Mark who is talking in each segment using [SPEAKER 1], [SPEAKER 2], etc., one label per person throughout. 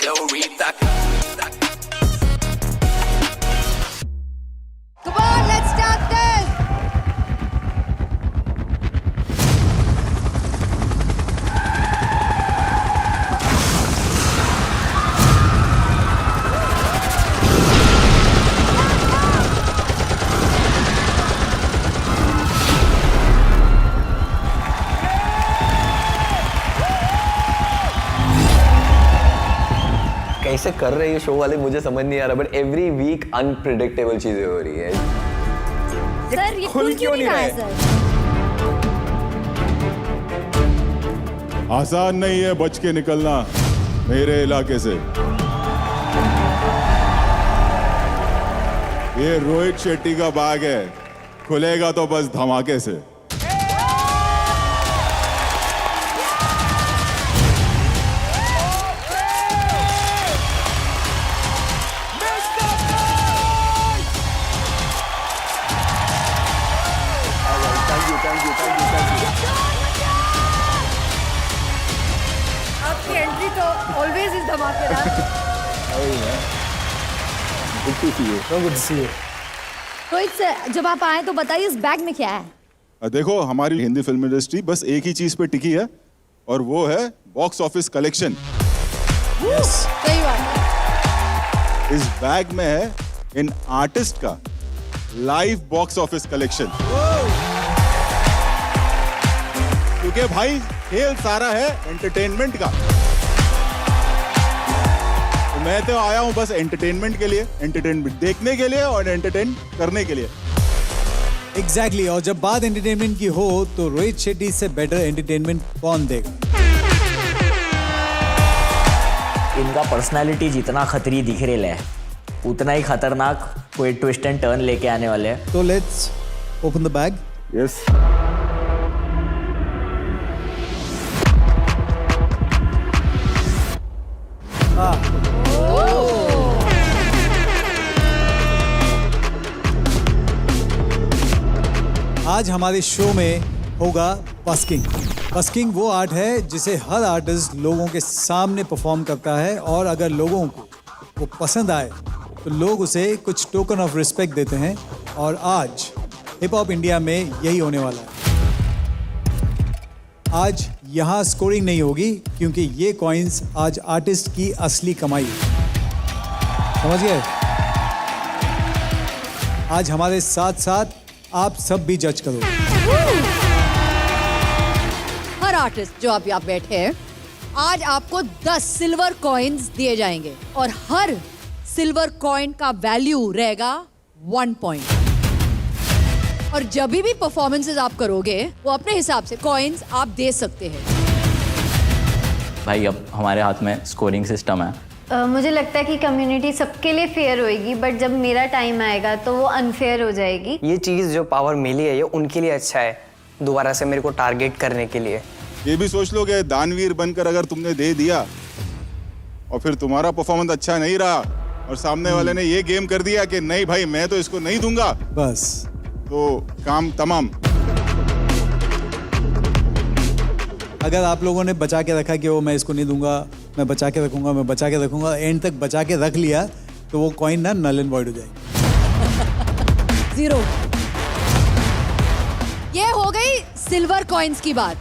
[SPEAKER 1] señorita.
[SPEAKER 2] Come on, let's start this.
[SPEAKER 3] कैसे कर रहे हैं शो वाले मुझे समझ नहीं आ रहा, बट एवरी वीक अनप्रिडिक्टेबल चीजें हो रही है।
[SPEAKER 2] सर ये खुल क्यों नहीं रहा है सर?
[SPEAKER 4] आसान नहीं है बच के निकलना मेरे इलाके से। ये रोहित शेट्टी का बाग है, खुलेगा तो बस धमाके से।
[SPEAKER 2] आपकी एंट्री तो ऑलवेज इज धमाकेदार। रोहित सर जब आप आए तो बताइए इस बैग में क्या है?
[SPEAKER 4] देखो हमारी हिंदी फिल्म इंडस्ट्री बस एक ही चीज पे टिकी है और वो है बॉक्स ऑफिस कलेक्शन।
[SPEAKER 2] सही बात है।
[SPEAKER 4] इस बैग में है इन आर्टिस्ट का लाइव बॉक्स ऑफिस कलेक्शन। क्योंकि भाई खेल सारा है एंटरटेनमेंट का, तो मैं तो आया हूं बस एंटरटेनमेंट के लिए, एंटरटेनमेंट देखने के लिए और एंटरटेन करने के लिए।
[SPEAKER 5] एग्जैक्टली और जब बात एंटरटेनमेंट की हो तो रोहित शेट्टी से बेटर एंटरटेनमेंट कौन देगा?
[SPEAKER 6] इनका पर्सनालिटी जितना खतरी दिख रहा है उतना ही खतरनाक कोई ट्विस्ट एंड टर्न लेके आने वाले हैं।
[SPEAKER 5] तो let's open the bag.
[SPEAKER 4] Yes
[SPEAKER 5] आज हमारे शो में होगा बस्किंग। बस्किंग वो आर्ट है जिसे हर आर्टिस्ट लोगों के सामने परफॉर्म करता है और अगर लोगों को वो पसंद आए तो लोग उसे कुछ टोकन ऑफ रिस्पेक्ट देते हैं और आज हिप हॉप इंडिया में यही होने वाला है। आज यहाँ स्कोरिंग नहीं होगी क्योंकि ये कॉइन्स आज आर्टिस्ट की असली कमाई है। समझ गए? आज हमारे साथ साथ आप सब भी जज करो।
[SPEAKER 2] हर आर्टिस्ट जो आप यहाँ बैठे हैं आज आपको 10 सिल्वर कॉइन्स दिए जाएंगे और हर सिल्वर कॉइन का वैल्यू रहेगा 1 पॉइंट। और जब भी परफॉर्मेंसेस आप करोगे वो अपने हिसाब से कॉइन्स आप दे सकते हैं।
[SPEAKER 6] भाई अब हमारे हाथ में स्कोरिंग सिस्टम है।
[SPEAKER 7] मुझे लगता है कि कम्युनिटी सबके लिए फेयर होएगी, बट जब मेरा टाइम आएगा तो वो अनफेयर हो जाएगी।
[SPEAKER 3] ये चीज जो पावर मिली है ये उनके लिए अच्छा है, दोबारा से मेरे को टारगेट करने के लिए।
[SPEAKER 4] ये भी सोच लो कि दानवीर बनकर अगर तुमने दे दिया और फिर तुम्हारा परफॉर्मेंस अच्छा नहीं रहा और सामने वाले ने ये गेम कर दिया कि नहीं भाई मैं तो इसको नहीं दूंगा,
[SPEAKER 5] बस
[SPEAKER 4] तो काम तमाम।
[SPEAKER 5] अगर आप लोगों ने बचा के रखा कि वो मैं इसको नहीं दूंगा, मैं बचा के रखूंगा, मैं बचा के रखूंगा, एंड तक बचा के रख लिया तो वो कॉइन ना नल एंड वॉइड हो जाएगी।
[SPEAKER 2] 0। ये हो गई सिल्वर कॉइन्स की बात।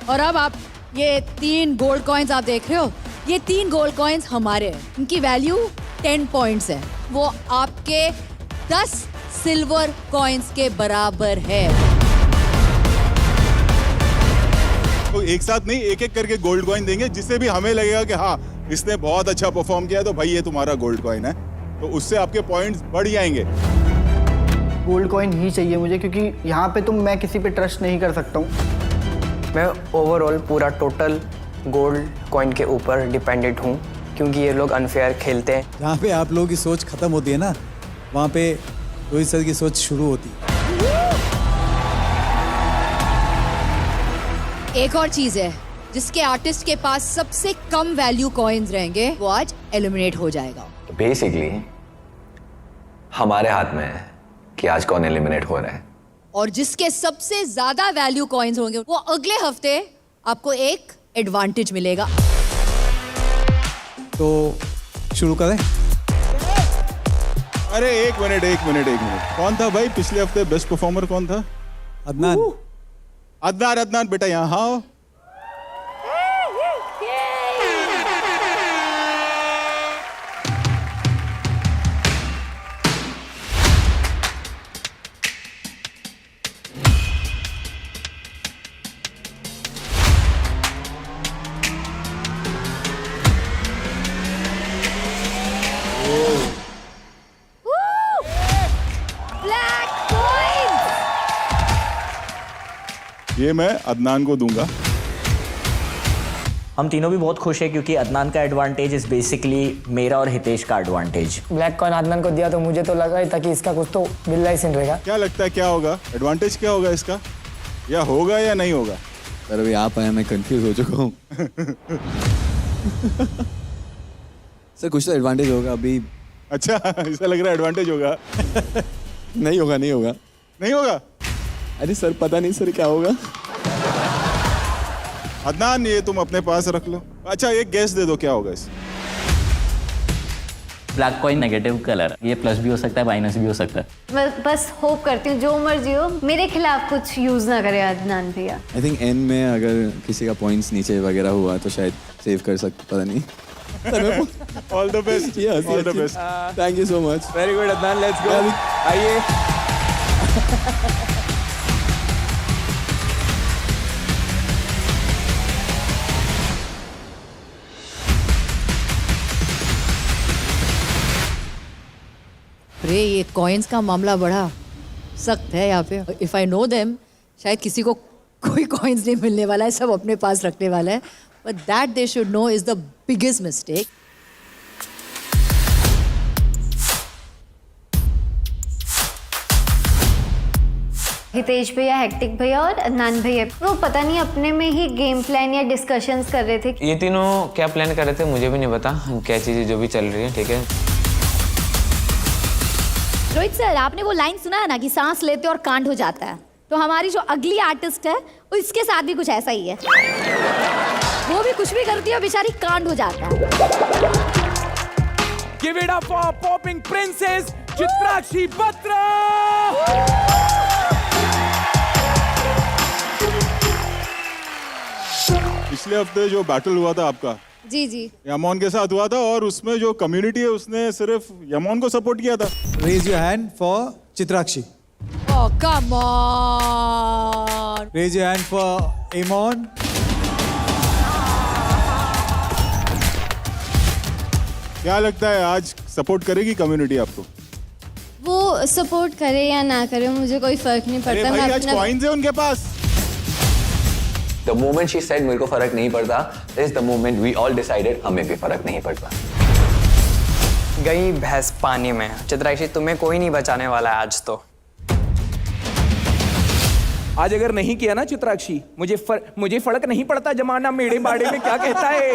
[SPEAKER 2] और अब आप ये 3 गोल्ड कॉइन्स आप देख रहे हो, ये 3 गोल्ड कॉइन्स हमारे हैं। इनकी वैल्यू 10 पॉइंट्स है। वो आपके 10 सिल्वर कॉइन्स के बराबर है।
[SPEAKER 4] तो एक साथ नहीं एक एक करके गोल्ड कॉइन देंगे, जिससे भी हमें लगेगा कि हाँ इसने बहुत अच्छा परफॉर्म किया तो भाई ये तुम्हारा गोल्ड कॉइन है, तो उससे आपके पॉइंट्स बढ़ जाएंगे।
[SPEAKER 8] गोल्ड कॉइन ही चाहिए मुझे, क्योंकि यहाँ पे तो मैं किसी पे ट्रस्ट नहीं कर सकता हूँ।
[SPEAKER 3] मैं ओवरऑल पूरा टोटल गोल्ड कॉइन के ऊपर डिपेंडेंट हूँ क्योंकि ये लोग अनफेयर खेलते हैं।
[SPEAKER 5] जहाँ पे आप लोगों की सोच खत्म होती है ना, वहाँ पे रोहित सर की सोच शुरू होती है।
[SPEAKER 2] एक और चीज है, जिसके आर्टिस्ट के पास सबसे कम वैल्यू कॉइन्स रहेंगे वो आज एलिमिनेट हो जाएगा।
[SPEAKER 3] बेसिकली हमारे हाथ में है कि आज कौन एलिमिनेट हो रहा है।
[SPEAKER 2] और जिसके सबसे ज्यादा वैल्यू कॉइन्स होंगे वो अगले हफ्ते आपको एक एडवांटेज मिलेगा।
[SPEAKER 5] तो शुरू करें?
[SPEAKER 4] अरे एक मिनट कौन था भाई पिछले हफ्ते बेस्ट परफॉर्मर कौन था?
[SPEAKER 5] अदनान।
[SPEAKER 4] अदनान बेटा यहाँ आओ।
[SPEAKER 7] Black coins.
[SPEAKER 4] ये मैं अदनान को दूंगा।
[SPEAKER 6] हम तीनों भी बहुत खुश हैं क्योंकि अदनान का एडवांटेज इज बेसिकली मेरा और हितेश का एडवांटेज।
[SPEAKER 1] ब्लैक कॉइन आदनान को दिया तो मुझे तो लगा ही था कि इसका कुछ तो बिल्ला ही सीन रहेगा।
[SPEAKER 4] क्या लगता है क्या होगा? एडवांटेज क्या होगा इसका? या होगा या नहीं होगा?
[SPEAKER 9] सर अभी आप आए, मैं कंफ्यूज हो चुका हूँ। सर कुछ तो एडवांटेज होगा अभी।
[SPEAKER 4] अच्छा ऐसा लग रहा है एडवांटेज होगा।
[SPEAKER 9] नहीं होगा
[SPEAKER 4] नहीं होगा?
[SPEAKER 9] अरे सर पता नहीं सर क्या होगा।
[SPEAKER 4] अदनान ये तुम अपने पास रख लो। अच्छा एक गैस दे दो क्या होगा इस?
[SPEAKER 10] ब्लैक कॉइन नेगेटिव कलर, ये प्लस भी हो सकता है माइनस भी हो सकता है।
[SPEAKER 7] मैं बस होप करती हूँ जो मर्जी हो मेरे खिलाफ कुछ यूज ना करे अदनान भैया।
[SPEAKER 9] आई थिंक एंड में अगर किसी का पॉइंट्स नीचे वगैरह हुआ तो शायद सेव कर सकते, पता नहीं।
[SPEAKER 4] All the best. All the best.
[SPEAKER 9] Thank you so much.
[SPEAKER 11] Very good Adnan, let's go. आइए।
[SPEAKER 2] अरे ये कॉइन्स का मामला बड़ा सख्त है यहाँ पे। इफ आई नो देम शायद किसी को कोई कॉइन्स नहीं मिलने वाला है, सब अपने पास रखने वाला है। But that they should know is the biggest mistake.
[SPEAKER 7] Hitesh भैया, हेक्टिक भैया और अदनान भैया वो पता नहीं अपने में ही गेम प्लान या डिस्कशंस कर रहे थे।
[SPEAKER 11] ये तीनों क्या प्लान कर रहे थे मुझे भी नहीं पता, क्या चीजें जो भी चल रही है। ठीक है
[SPEAKER 12] रोहित सर, आपने वो लाइन सुना है ना कि सांस लेते और कांड हो जाता है, तो हमारी जो अगली आर्टिस्ट है उसके साथ भी कुछ ऐसा ही है। वो भी कुछ भी करती है बेचारी कांड हो जाता है।
[SPEAKER 11] Give it up for popping princess Chitrakshi Batra.
[SPEAKER 4] पिछले हफ्ते जो बैटल हुआ था आपका
[SPEAKER 7] जी जी
[SPEAKER 4] यमोन के साथ हुआ था और उसमें जो कम्युनिटी है उसने सिर्फ यमोन को सपोर्ट किया था।
[SPEAKER 5] Raise your hand for Chitrakshi.
[SPEAKER 2] Oh, come on.
[SPEAKER 5] Raise your hand for Emon.
[SPEAKER 4] क्या लगता है आज सपोर्ट करेगी कम्युनिटी आपको?
[SPEAKER 7] वो सपोर्ट करे या ना करे मुझे कोई फर्क नहीं
[SPEAKER 4] अरे
[SPEAKER 7] पड़ता।
[SPEAKER 4] भाई आज कॉइन्स है उनके पास।
[SPEAKER 13] The moment she said मेरे को फर्क नहीं पड़ता, is the moment we all decided हमें भी फर्क नहीं पड़ता।
[SPEAKER 3] गई भैंस पानी में। चित्राक्षी तुम्हें कोई नहीं बचाने वाला है आज तो।
[SPEAKER 11] आज अगर नहीं किया ना चित्राक्षी, मुझे फर्क नहीं पड़ता जमाना मेरे बारे में क्या कहता है।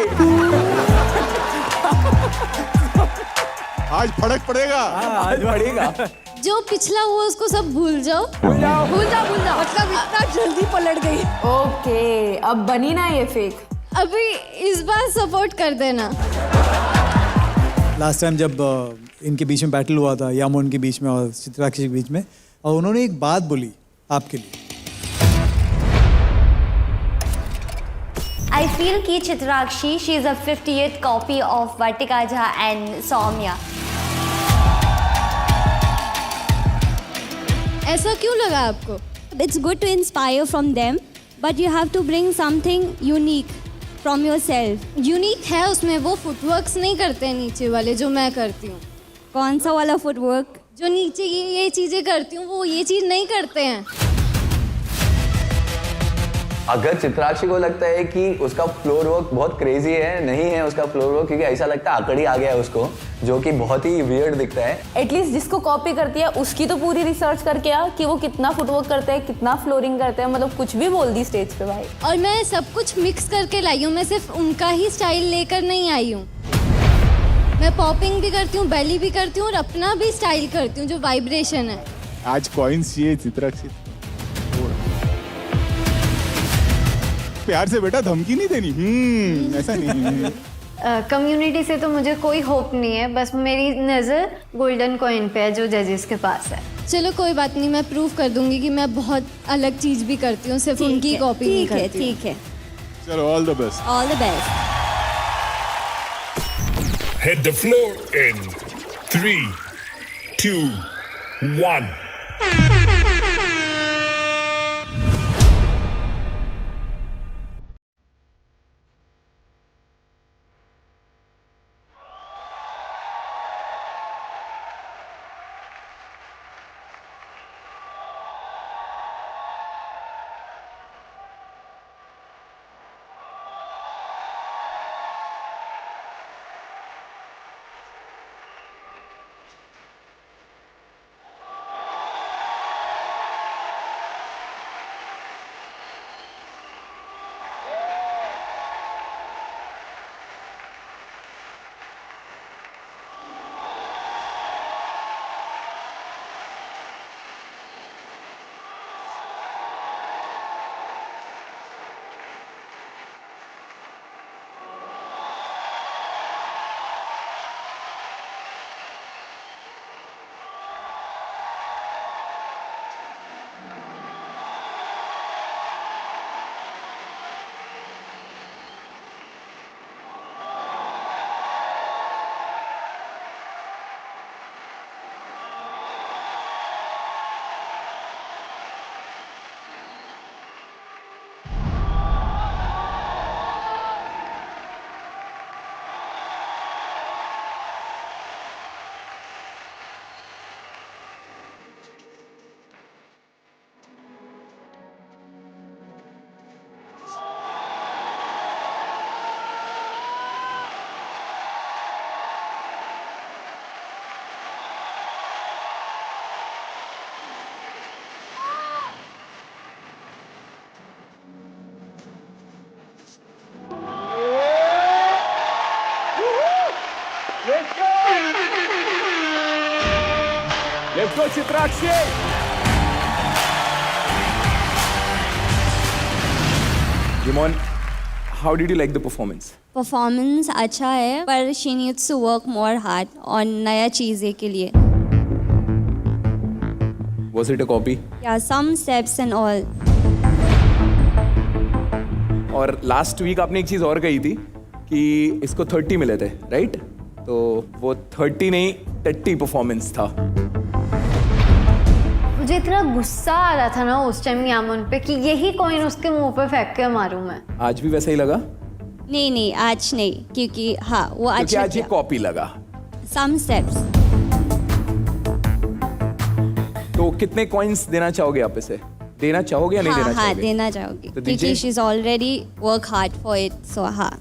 [SPEAKER 4] आज फर्क पड़ेगा।
[SPEAKER 11] आज पड़ेगा।
[SPEAKER 7] जो पिछला हुआ उसको सब भूल जाओ।
[SPEAKER 12] भूल जाओ।
[SPEAKER 2] मतलब इतना जल्दी पलट गई।
[SPEAKER 12] ओके, अब बनी ना ये फेक।
[SPEAKER 7] अभी इस बार सपोर्ट कर देना।
[SPEAKER 5] लास्ट टाइम जब इनके बीच में बैटल हुआ था, यामोन के बीच में और चित्राक्षी के बीच में, और उन्होंने एक बात बोली आपके लिए।
[SPEAKER 7] I feel कि Chitrakshi she is a 50th copy of Vartika Jha and Soumya। ऐसा क्यों लगा आपको?
[SPEAKER 12] It's good to inspire from them, but you have to bring something unique from yourself.
[SPEAKER 7] Unique है उसमें, वो फुटवर्क्स नहीं करते हैं नीचे वाले जो मैं करती हूँ।
[SPEAKER 12] कौन सा वाला फुटवर्क?
[SPEAKER 7] जो नीचे ये चीजें करती हूँ वो ये चीज नहीं करते हैं।
[SPEAKER 13] अगर चित्राक्षी को लगता है कि उसका फ्लोर वर्क बहुत क्रेजी है, नहीं है उसका फ्लोर वर्क, क्योंकि ऐसा लगता है आकड़ी आ गया है उसको, जो कि बहुत ही वियर्ड दिखता है।
[SPEAKER 12] एटलीस्ट जिसको कॉपी करती है उसकी तो पूरी रिसर्च करके आ कि वो कितना फुटवर्क करते हैं, कितना फ्लोरिंग करते हैं, मतलब कुछ भी बोल दी स्टेज पे भाई।
[SPEAKER 7] और मैं सब कुछ मिक्स करके लाई हूँ, मैं सिर्फ उनका ही स्टाइल लेकर नहीं आई हूँ। मैं पॉपिंग भी करती हूँ, बेली भी करती हूँ और अपना भी स्टाइल करती हूँ जो वाइब्रेशन है।
[SPEAKER 4] आज कॉइन्स चाहिए चित्राक्षी। प्यार से बेटा, धमकी नहीं देनी। ऐसा नहीं।
[SPEAKER 7] कम्युनिटी से तो मुझे कोई होप नहीं है, बस मेरी नज़र गोल्डन कॉइन पे है जो जजेस के पास है।
[SPEAKER 12] चलो कोई बात नहीं, मैं प्रूव कर दूंगी कि मैं बहुत अलग चीज भी करती हूँ, सिर्फ उनकी कॉपी नहीं करती। ठीक है,
[SPEAKER 4] चलो all the best.
[SPEAKER 12] All the best.
[SPEAKER 14] Hit the floor in 3, 2, 1.
[SPEAKER 11] Let's go, Chitrakshi! Jimon, how did you like the performance?
[SPEAKER 12] Performance अच्छा है, पर she needs to work more hard और नया चीज़ें के लिए।
[SPEAKER 11] Was it a copy?
[SPEAKER 12] या सम steps and all.
[SPEAKER 11] और लास्ट वीक आपने एक चीज और कही थी कि इसको 30 मिले थे, राइट? तो वो 30 नहीं 30 परफॉर्मेंस था।
[SPEAKER 7] मुझे इतना गुस्सा आ रहा था ना उस टाइम यामन पे कि यही कॉइन उसके मुंह पे फेंक के मारूं मैं।
[SPEAKER 11] आज भी वैसा ही लगा?
[SPEAKER 12] नहीं नहीं, आज नहीं, क्योंकि हाँ वो
[SPEAKER 11] क्योंकि
[SPEAKER 12] अच्छा
[SPEAKER 11] आज ये कॉपी लगा।
[SPEAKER 12] Some steps.
[SPEAKER 11] तो कितने कॉइन्स देना चाहोगे आप इसे? देना चाहोगे या नहीं देना चाहोगे?
[SPEAKER 12] हाँ देना चाहोगी,
[SPEAKER 11] तो
[SPEAKER 12] क्योंकि
[SPEAKER 11] दीजिए।
[SPEAKER 12] She is already work hard for it, so हाँ।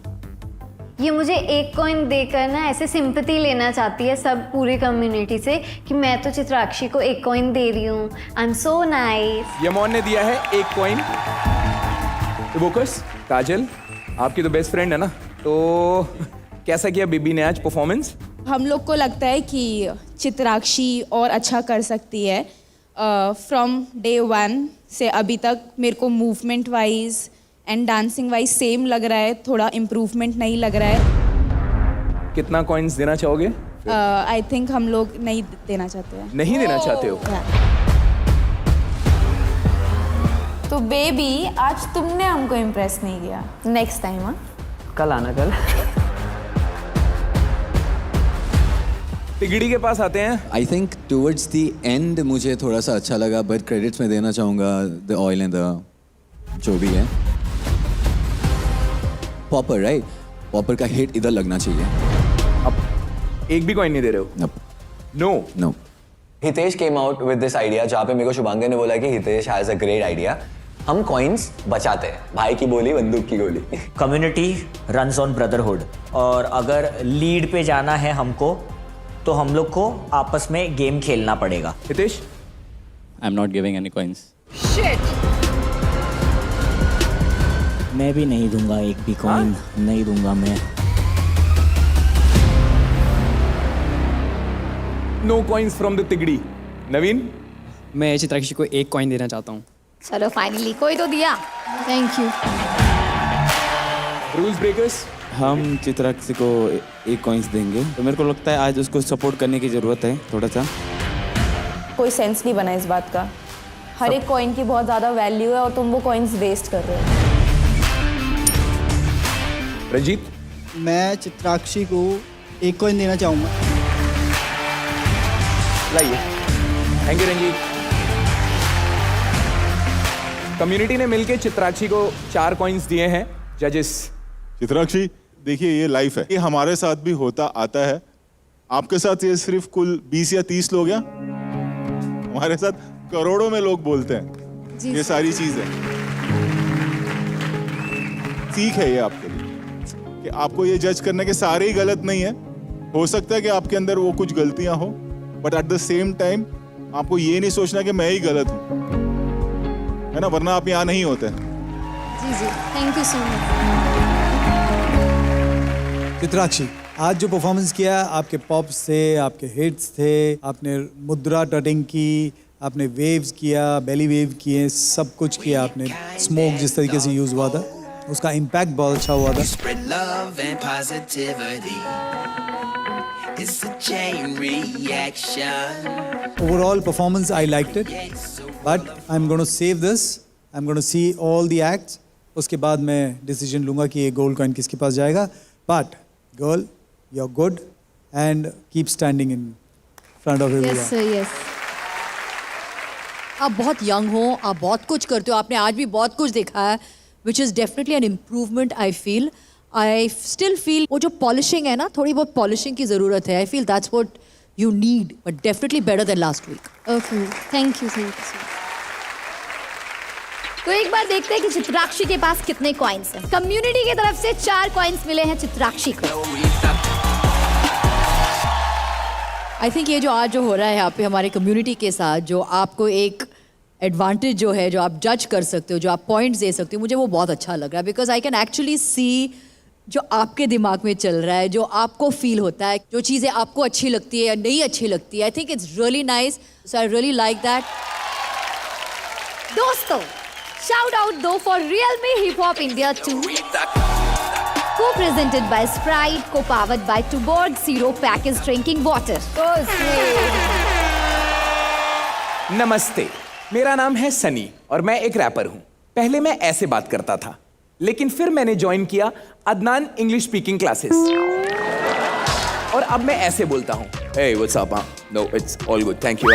[SPEAKER 7] ये मुझे एक कॉइन देकर ना ऐसे सिंपैथी लेना चाहती है सब पूरी कम्युनिटी से कि मैं तो चित्राक्षी को एक कॉइन दे रही हूँ, आई एम सो नाइस।
[SPEAKER 11] यमोन ने दिया है एक कॉइन। इवोकस, काजल, आपकी तो बेस्ट फ्रेंड है ना, तो कैसा किया बेबी ने आज परफॉर्मेंस?
[SPEAKER 15] हम लोग को लगता है कि चित्राक्षी और अच्छा कर सकती है। फ्रॉम डे 1 से अभी तक मेरे को movement wise and dancing wise same लग रहा है, थोड़ा इम्प्रूवमेंट नहीं लग रहा है।
[SPEAKER 11] कितना कॉइन्स देना चाहोगे?
[SPEAKER 15] आई थिंक हम लोग नहीं देना चाहते हैं।
[SPEAKER 11] नहीं देना चाहते हो?
[SPEAKER 15] तो बेबी आज तुमने हमको इम्प्रेस नहीं किया, नेक्स्ट टाइम। हाँ
[SPEAKER 3] कल आना, कल।
[SPEAKER 11] तिगड़ी के पास आते हैं।
[SPEAKER 9] I think towards the end मुझे थोड़ा सा अच्छा लगा, बट क्रेडिट्स में देना चाहूँगा द ऑयल एंड द जो भी है पॉपर, राइट? पॉपर का हिट इधर लगना चाहिए।
[SPEAKER 11] अब एक भी कॉइन नहीं दे रहे हो? No
[SPEAKER 9] no.
[SPEAKER 13] Hitesh came out with this idea जहाँ पे मेरे को शुभांगी ने बोला कि Hitesh has a great idea, हम कॉइन्स बचाते हैं। भाई की बोली बंदूक की गोली।
[SPEAKER 6] कम्युनिटी रन्स ऑन ब्रदरहुड, और अगर लीड पे जाना है हमको तो हम लोग को आपस में गेम खेलना पड़ेगा।
[SPEAKER 11] Hitesh,
[SPEAKER 10] I am not giving any coins.
[SPEAKER 6] मैं भी नहीं दूंगा एक भी कॉइन। नहीं दूंगा मैं।
[SPEAKER 11] नो कॉइन्स फ्रॉम द तिगड़ी। नवीन,
[SPEAKER 1] मैं चित्राक्षी को एक कॉइन देना चाहता हूँ।
[SPEAKER 12] चलो फाइनली कोई तो दिया।
[SPEAKER 7] Thank you.
[SPEAKER 11] रूल्स ब्रेकर्स,
[SPEAKER 10] हम चित्राक्षी को एक कॉइन्स देंगे, तो मेरे को लगता है आज उसको सपोर्ट करने की ज़रूरत है थोड़ा सा।
[SPEAKER 15] कोई सेंस नहीं बना इस बात का। हर एक कॉइन की बहुत ज़्यादा वैल्यू है और तुम वो कॉइन्स वेस्ट कर रहे हो।
[SPEAKER 11] रंजीत,
[SPEAKER 8] मैं चित्राक्षी को एक कॉइन देना चाहूँगा।
[SPEAKER 11] लाइए। Thank you Ranjit. कम्युनिटी ने मिलकर चित्राक्षी को 4 कॉइन्स दिए हैं। जजेस।
[SPEAKER 4] चित्राक्षी, देखिए ये लाइफ है, ये हमारे साथ भी होता आता है। आपके साथ ये सिर्फ कुल 20 या 30 लोग हैं, हमारे साथ करोड़ों में लोग बोलते हैं ये सारी चीजें। सीख है ये आपके लिए कि आपको ये जज करने के सारे ही गलत नहीं है। हो सकता है कि आपके अंदर वो कुछ गलतियां हो, but at the same time आपको ये नहीं सोचना कि मैं ही गलत हूं, है ना, वरना आप यहाँ नहीं होते।
[SPEAKER 7] जी जी, thank you so much.
[SPEAKER 5] Chitrakshi, आज जो परफॉर्मेंस किया, आपके पॉप्स थे, आपके हिट्स थे, आपने मुद्रा टटिंग की, आपने वेव्स किया, बेली वेव किए, सब कुछ किया आपने। स्मोक जिस तरीके से यूज हुआ था, उसका इम्पैक्ट बहुत अच्छा हुआ था। Overall performance I liked it, but I am gonna save this, I am gonna see all the acts, उसके बाद मैं डिसीजन लूंगा कि ये गोल्ड कॉइन किसके पास जाएगा। But girl, you are good and keep standing in front of everyone.
[SPEAKER 7] Yes sir, yes.
[SPEAKER 2] आप बहुत यंग हो, आप बहुत कुछ करते हो, आपने आज भी बहुत कुछ देखा है, which is definitely an improvement. I still feel वो जो पॉलिशिंग है ना, थोड़ी बहुत पॉलिशिंग की ज़रूरत है। I feel that's what you need, but definitely better than last week.
[SPEAKER 7] Okay, thank you so much.
[SPEAKER 12] तो एक बार देखते हैं कि चित्राक्षी के पास कितने कॉइन्स हैं। कम्युनिटी की तरफ से 4 कॉइन्स मिले हैं चित्राक्षी को।
[SPEAKER 2] आई थिंक ये जो आज जो हो रहा है यहाँ पे हमारे कम्युनिटी के साथ, जो आपको एक एडवांटेज जो है, जो आप जज कर सकते हो, जो आप पॉइंट्स दे सकते हो, मुझे वो बहुत अच्छा लग रहा है। Because I can actually see जो आपके दिमाग में चल रहा है, जो आपको फील होता है, जो चीज़ें आपको अच्छी लगती है या नहीं अच्छी लगती है। I think it's really nice, so I really like that.
[SPEAKER 12] दोस्तों, shout out though for Realme Hip Hop India 2, co-presented by Sprite, co-powered by Tuborg Zero Packaged Drinking Water.
[SPEAKER 11] नमस्ते, मेरा नाम है सनी और मैं एक रैपर हूं। पहले मैं ऐसे बात करता था, लेकिन फिर मैंने ज्वाइन किया अदनान इंग्लिश स्पीकिंग क्लासेस और अब मैं ऐसे बोलता हूं। Hey, what's up? No, it's all good. Thank you.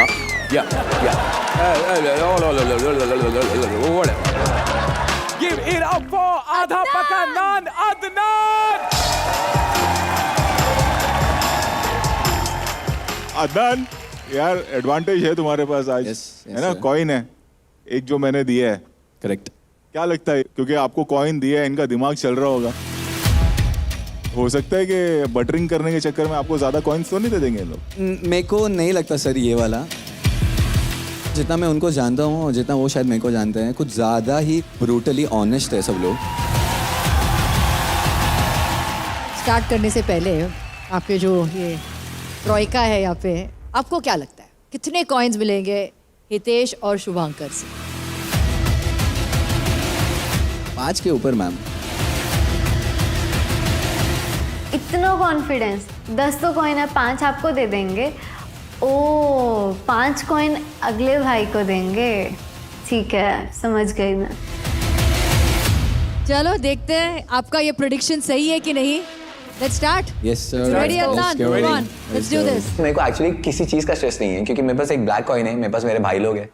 [SPEAKER 11] Yeah. Give it up for आधा पका नान अदनान।
[SPEAKER 4] अदनान, यार एडवांटेज है तुम्हारे पास आज, है ना, कॉइन है एक जो मैंने दिया है।
[SPEAKER 9] करेक्ट।
[SPEAKER 4] क्या लगता है, क्योंकि आपको कॉइन दिया है, इनका दिमाग चल रहा होगा, हो सकता है कि बटरिंग करने के चक्कर में आपको ज्यादा कॉइन्स तो नहीं दे देंगे लोग?
[SPEAKER 9] मेरे को नहीं लगता सर ये वाला। जितना मैं उनको जानता हूँ और जितना वो शायद मेरे को जानते हैं, कुछ ज़्यादा ही ब्रूटली ऑनेस्ट है सब लोग।
[SPEAKER 2] स्टार्ट करने से पहले आपके जो ये ट्रॉयका है यहाँ पे, आपको क्या लगता है कितने कॉइन्स मिलेंगे हितेश और शुभांकर से?
[SPEAKER 9] 5 के ऊपर मैम।
[SPEAKER 7] इतना कॉन्फिडेंस? 10 तो कॉइन है, 5 आपको दे देंगे। ओ, 5 कॉइन अगले भाई को देंगे। ठीक है, समझ गई मैं।
[SPEAKER 2] चलो देखते हैं आपका ये प्रेडिक्शन सही है कि नहीं। Let's start.
[SPEAKER 9] Yes sir.
[SPEAKER 2] Ready Adnan? Come on, let's do this.
[SPEAKER 13] मेरे को एक्चुअली किसी चीज का स्ट्रेस नहीं है, क्योंकि मेरे पास एक ब्लैक कॉइन है, मेरे पास मेरे भाई लोग हैं।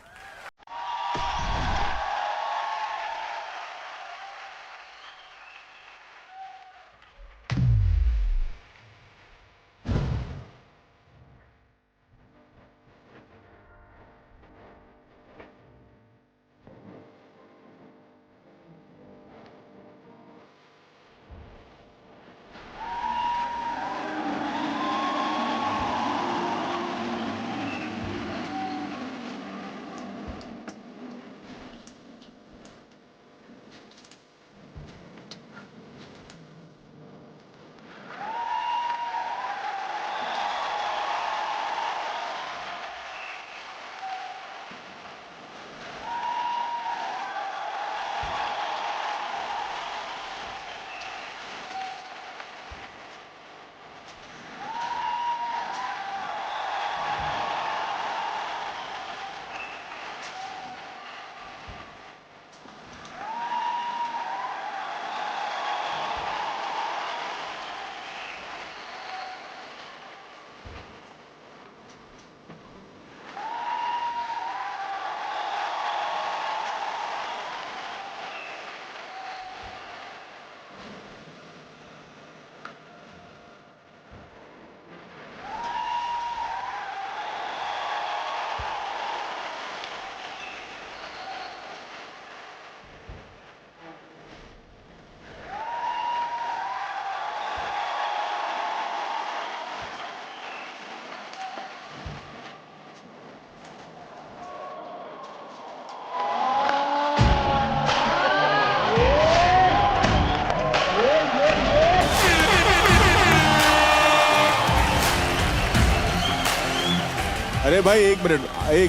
[SPEAKER 4] अरे भाई एक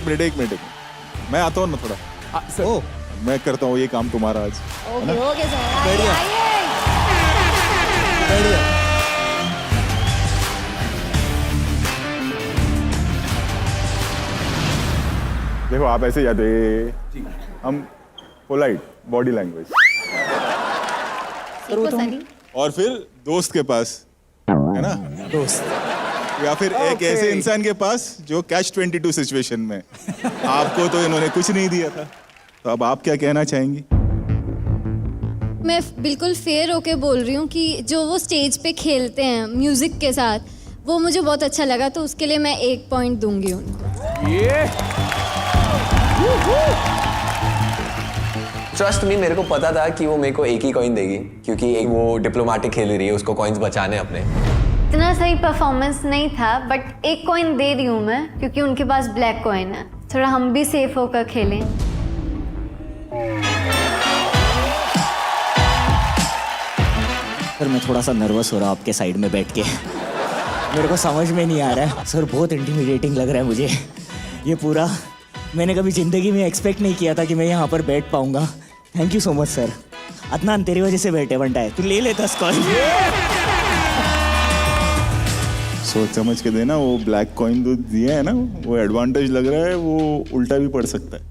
[SPEAKER 4] मिनट मैं आता हूँ ना थोड़ा।
[SPEAKER 11] सर
[SPEAKER 4] मैं करता हूँ ये काम तुम्हारा आज।
[SPEAKER 12] ओके ओके सर
[SPEAKER 5] बढ़िया।
[SPEAKER 12] आइए
[SPEAKER 5] बढ़िया।
[SPEAKER 4] देखो आप ऐसे जाते हम पोलाइट बॉडी लैंग्वेज
[SPEAKER 12] सीखो सनी
[SPEAKER 4] और फिर दोस्त के पास है ना,
[SPEAKER 5] दोस्त
[SPEAKER 4] या फिर एक ऐसे इंसान के पास जो कैच 22 सिचुएशन में। आपको तो इन्होंने कुछ नहीं दिया था, तो अब आप क्या कहना चाहेंगी?
[SPEAKER 7] मैं बिल्कुल फेयर होके बोल रही हूँ कि जो वो स्टेज पे खेलते हैं म्यूजिक के साथ, वो मुझे बहुत अच्छा लगा, तो उसके लिए मैं 1 पॉइंट दूंगी उनको।
[SPEAKER 11] ये
[SPEAKER 13] ट्रस्ट मी, मेरे को पता था कि वो मेरे को एक ही कॉइन देगी, क्योंकि एक वो डिप्लोमेटिक खेल रही है, उसको कॉइन्स बचाने अपने।
[SPEAKER 7] इतना सही परफॉर्मेंस नहीं था, बट 1 कॉइन दे रही हूँ मैं, क्योंकि उनके पास ब्लैक कॉइन है। थोड़ा हम भी सेफ होकर खेलें।
[SPEAKER 6] सर मैं थोड़ा सा नर्वस हो रहा हूँ आपके साइड में बैठ के। मेरे को समझ में नहीं आ रहा है सर, बहुत इंटिमिडेटिंग लग रहा है मुझे ये पूरा। मैंने कभी ज़िंदगी में एक्सपेक्ट नहीं किया था कि मैं यहाँ पर बैठ पाऊँगा। Thank you so much sir. Adnan तेरी वजह से बैठे बनता है, तू ले ले 10 कॉइन।
[SPEAKER 4] सोच समझ के देना, वो ब्लैक कॉइन जो दिया है ना, वो एडवांटेज लग रहा है, वो उल्टा भी पड़ सकता है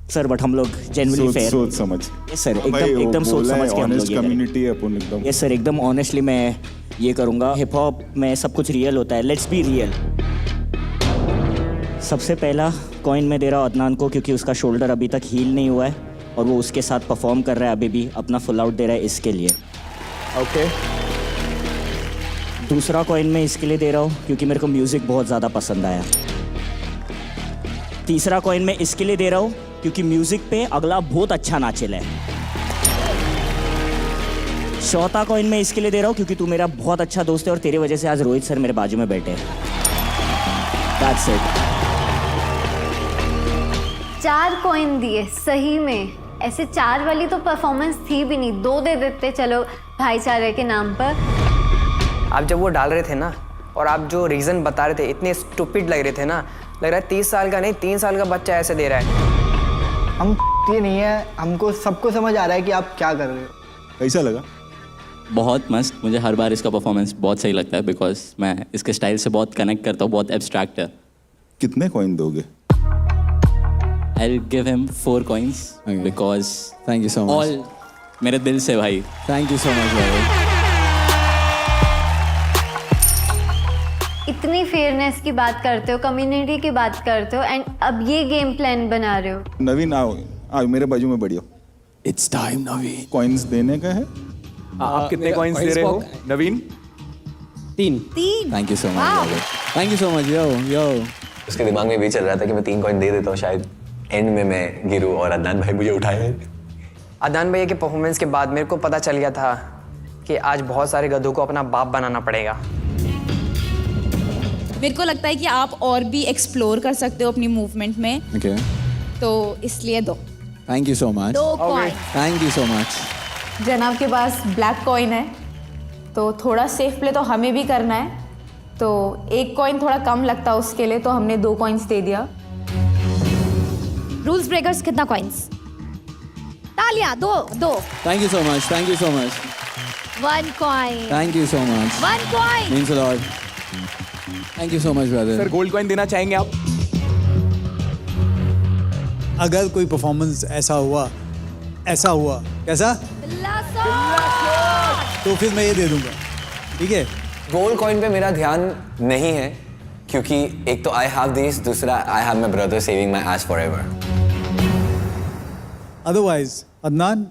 [SPEAKER 6] सर। बट हम लोग जेन्युइनली फेयर,
[SPEAKER 4] सोच समझ।
[SPEAKER 6] यस सर, एकदम सोच समझ के हम लोग ये
[SPEAKER 4] कम्युनिटी है अपन एकदम।
[SPEAKER 6] यस सर, एकदम ऑनेस्टली मैं ये करूँगा। हिप हॉप में सब कुछ रियल होता है, लेट्स बी रियल। सबसे पहला कॉइन मैं दे रहा हूँ अदनान को, क्योंकि उसका शोल्डर अभी तक हील नहीं हुआ है और वो उसके साथ परफॉर्म कर रहा है, अभी भी अपना फुल आउट दे रहा है इसके लिए।
[SPEAKER 11] ओके।
[SPEAKER 6] दूसरा कॉइन मैं इसके लिए दे रहा हूँ क्योंकि मेरे को म्यूज़िक बहुत ज़्यादा पसंद आया। तीसरा कॉइन मैं इसके लिए दे रहा हूँ क्योंकि म्यूज़िक पे अगला बहुत अच्छा नाचेला है। चौथा कॉइन मैं इसके लिए दे रहा हूँ क्योंकि तू मेरा बहुत अच्छा दोस्त है और तेरे वजह से आज रोहित सर मेरे बाजू में बैठे हैं। That's it।
[SPEAKER 7] 4 कॉइन दिए सही में। ऐसे 4 वाली तो परफॉर्मेंस थी भी नहीं, 2 दे देते चलो भाईचारे के नाम पर।
[SPEAKER 3] आप जब वो डाल रहे थे ना, और आप जो रीज़न बता रहे थे, इतने स्टूपिड लग रहे थे ना, लग रहा है 30 साल का नहीं 3 साल का बच्चा ऐसे दे रहा है।
[SPEAKER 8] हम ये नहीं है, हमको सबको समझ आ रहा है कि आप क्या कर रहे हो।
[SPEAKER 4] कैसा लगा?
[SPEAKER 10] बहुत मस्त। मुझे हर बार इसका परफॉर्मेंस बहुत सही लगता है, बिकॉज मैं इसके स्टाइल से बहुत कनेक्ट करता हूँ, बहुत एब्स्ट्रैक्ट है।
[SPEAKER 4] कितने कॉइन दोगे?
[SPEAKER 10] I'll give him 4 coins because
[SPEAKER 9] thank you so much.
[SPEAKER 10] all मेरे दिल से भाई।
[SPEAKER 9] थैंक यू सो मच भाई।
[SPEAKER 7] इतनी फेयरनेस की बात करते हो, कम्युनिटी की बात करते हो, एंड अब ये गेम प्लान बना रहे हो।
[SPEAKER 4] नवीन आओ मेरे बाजू में बढ़ियो।
[SPEAKER 9] It's time Naveen.
[SPEAKER 4] कॉइन्स देने का है।
[SPEAKER 11] आप कितने कॉइन्स दे रहे हो Naveen?
[SPEAKER 12] 3
[SPEAKER 9] thank you so much. Thank you so much. Yo
[SPEAKER 13] उसके दिमाग में भी चल रहा था कि मैं 3 कॉइन दे देता हूँ, शायद एंड में मैं गिरूँ और अदनान भाई मुझे उठाए।
[SPEAKER 3] अदनान भैया के परफॉर्मेंस के बाद मेरे को पता चल गया था कि आज बहुत सारे गधों को अपना बाप बनाना पड़ेगा।
[SPEAKER 15] मेरे को लगता है कि आप और भी एक्सप्लोर कर सकते हो अपनी मूवमेंट में,
[SPEAKER 9] ओके।
[SPEAKER 15] तो इसलिए 2
[SPEAKER 9] thank you so much.
[SPEAKER 12] 2 coin.
[SPEAKER 9] Thank you so much.
[SPEAKER 15] जनाब के पास ब्लैक कॉइन है, तो थोड़ा सेफ प्ले तो हमें भी करना है, तो 1 कॉइन थोड़ा कम लगता है उसके लिए, तो हमने 2 कॉइन्स दे दिया।
[SPEAKER 12] रूल्स ब्रेकर्स कितना कॉइन्स? तालियां। 2
[SPEAKER 9] thank you so much. Thank you so much.
[SPEAKER 12] 1 coin.
[SPEAKER 9] Thank you so much.
[SPEAKER 12] 1 coin.
[SPEAKER 9] Means a lot. Thank you so much brother.
[SPEAKER 11] Sir gold coin देना चाहेंगे आप?
[SPEAKER 5] अगर कोई परफॉर्मेंस ऐसा हुआ कैसा, तो फिर मैं ये दे दूंगा, ठीक है।
[SPEAKER 13] गोल्ड कॉइन पे मेरा ध्यान नहीं है, क्योंकि एक तो आई हैव दिस, दूसरा I have my brother saving my ass forever.
[SPEAKER 5] Otherwise Adnan,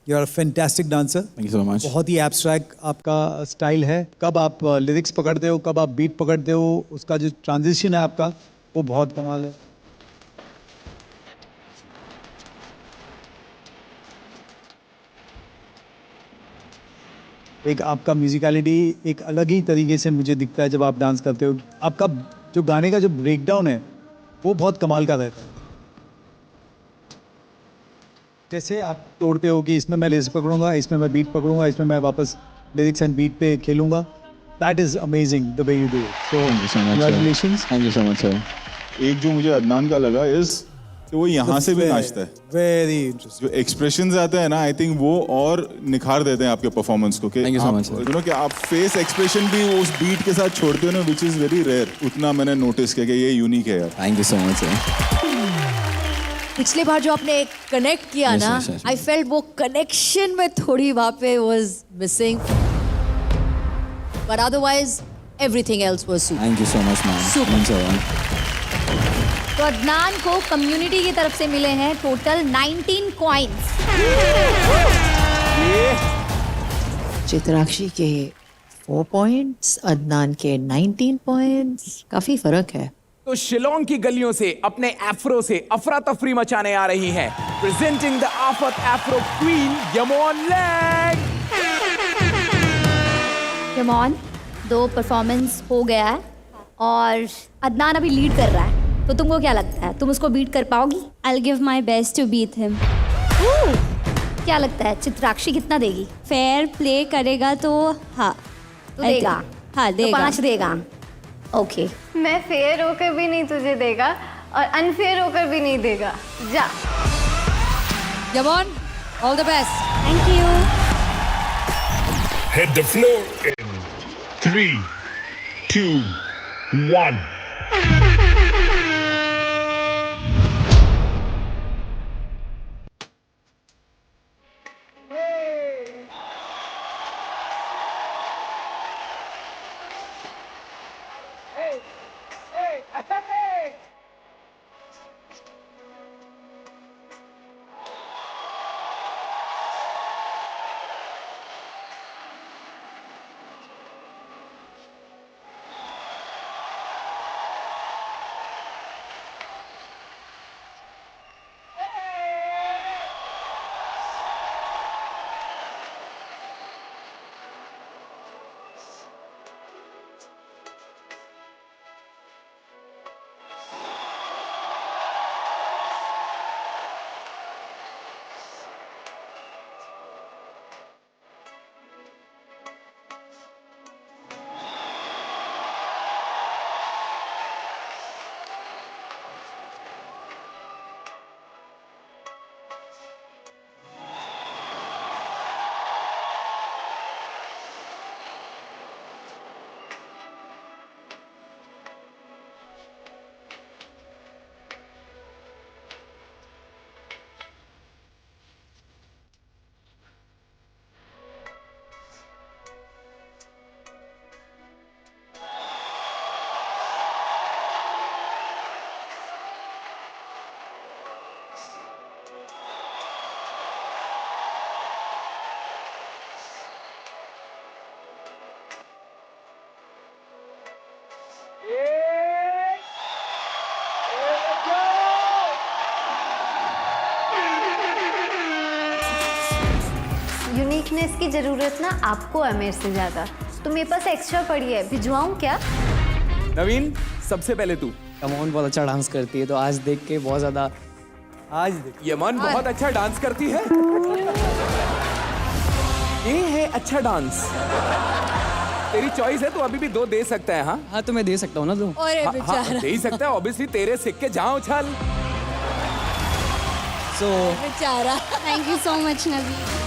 [SPEAKER 5] you are a fantastic dancer.
[SPEAKER 9] Thank you so much.
[SPEAKER 5] बहुत ही एब्स्ट्रैक्ट आपका स्टाइल है। कब आप लिरिक्स पकड़ते हो, कब आप बीट पकड़ते हो, उसका जो ट्रांजिशन है आपका, वो बहुत कमाल है। एक आपका म्यूजिकलिटी एक अलग ही तरीके से मुझे दिखता है जब आप डांस करते हो। आपका जो गाने का जो ब्रेकडाउन है वो बहुत कमाल का रहता है। जैसे आप तोड़ते हो कि इसमें मैं लिरिक्स पकड़ूंगा, इसमें मैं बीट पकड़ूंगा, इसमें मैं वापस लिरिक्स एंड बीट पे खेलूंगा। That is amazing the way you do it. So
[SPEAKER 9] Thank you so much, sir.
[SPEAKER 5] congratulations.
[SPEAKER 9] Thank you so much, sir.
[SPEAKER 4] एक जो मुझे अदनान का लगा इज कि वो यहाँ से भी नाचता है।
[SPEAKER 5] Very interesting.
[SPEAKER 4] जो एक्सप्रेशंस आते हैं ना, आई थिंक वो और निखार देते हैं आपके परफॉर्मेंस को।
[SPEAKER 9] Thank you so much, sir.
[SPEAKER 4] You know कि आप फेस एक्सप्रेशन भी उस बीट के साथ छोड़ते हो ना, विच इज वेरी रेयर। उतना मैंने नोटिस किया कि ये यूनिक है यार।
[SPEAKER 9] Thank you so much sir.
[SPEAKER 2] पिछली बार जो आपने कनेक्ट किया
[SPEAKER 9] Yes,
[SPEAKER 2] ना,
[SPEAKER 9] yes, yes.
[SPEAKER 2] आई फेल्ट वो कनेक्शन में थोड़ी वहाँ पे was missing, but otherwise everything else was super.
[SPEAKER 9] Thank you so much ma'am.
[SPEAKER 12] तो अदनान को कम्युनिटी की तरफ से मिले हैं टोटल 19 कॉइन्स।
[SPEAKER 2] चित्राक्षी के 4 पॉइंट्स, अदनान के 19 पॉइंट्स, काफी फर्क है।
[SPEAKER 11] तो शिलोंग की गलियों से अपने एफ्रो से अफरा तफरी मचाने आ रही हैं, प्रेजेंटिंग द आफत एफ्रो क्वीन यमोन लैंग।
[SPEAKER 12] यमोन, 2 परफॉर्मेंस हो गया है और अदनान अभी लीड कर रहा है, तो तुमको क्या लगता है, तुम उसको बीट कर पाओगी?
[SPEAKER 15] I'll give my best to beat him.
[SPEAKER 12] क्या लगता है चित्राक्षी कितना देगी?
[SPEAKER 15] फेयर प्ले करेगा तो हाँ
[SPEAKER 12] तो देगा?
[SPEAKER 15] हाँ
[SPEAKER 12] तो
[SPEAKER 15] देगा।
[SPEAKER 12] 5 देगा। ओके।
[SPEAKER 7] मैं फेयर होकर भी नहीं तुझे देगा और अनफेयर होकर भी नहीं देगा। जा।
[SPEAKER 2] Yamon, all the best.
[SPEAKER 15] Thank you.
[SPEAKER 14] Hit the floor in 3, 2, 1.
[SPEAKER 7] Uniqueness की ज़रूरत ना आपको है मेरे से ज़्यादा, तो मेरे पास एक्स्ट्रा पड़ी है, भिजवाऊँ क्या?
[SPEAKER 11] नवीन, सबसे पहले तू।
[SPEAKER 1] यमोन बहुत अच्छा डांस करती है, तो आज देख के बहुत ज़्यादा।
[SPEAKER 5] आज देख
[SPEAKER 11] यमन बहुत अच्छा डांस करती है। ये है अच्छा डांस। तेरी चॉइस है, तू अभी भी 2 दे सकता है। हाँ
[SPEAKER 1] हाँ, तो मैं दे सकता हूँ ना 2।
[SPEAKER 2] अरे
[SPEAKER 11] हाँ,
[SPEAKER 2] बेचारा,
[SPEAKER 11] दे ही सकता है ऑब्वियसली, तेरे सिक्के जहाँ उछल।
[SPEAKER 2] बेचारा।
[SPEAKER 15] Thank you so much नवीन।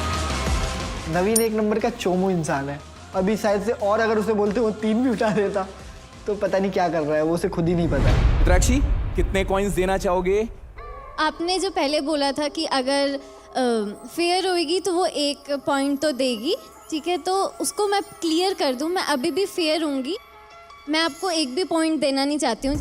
[SPEAKER 8] नवीन एक नंबर का चोमू इंसान है। अभी शायद से और अगर उसे बोलते वो 3 भी उठा देता, तो पता नहीं क्या कर रहा है, वो उसे खुद ही नहीं पता।
[SPEAKER 11] चित्राक्षी, कितने कॉइन्स देना चाहोगे?
[SPEAKER 15] आपने जो पहले बोला था कि अगर फेयर होगी तो वो 1 पॉइंट तो देगी, ठीक है, तो उसको मैं क्लियर कर दूं, मैं अभी भी फेयर हूँगी, मैं आपको 1 भी पॉइंट देना नहीं चाहती हूँ।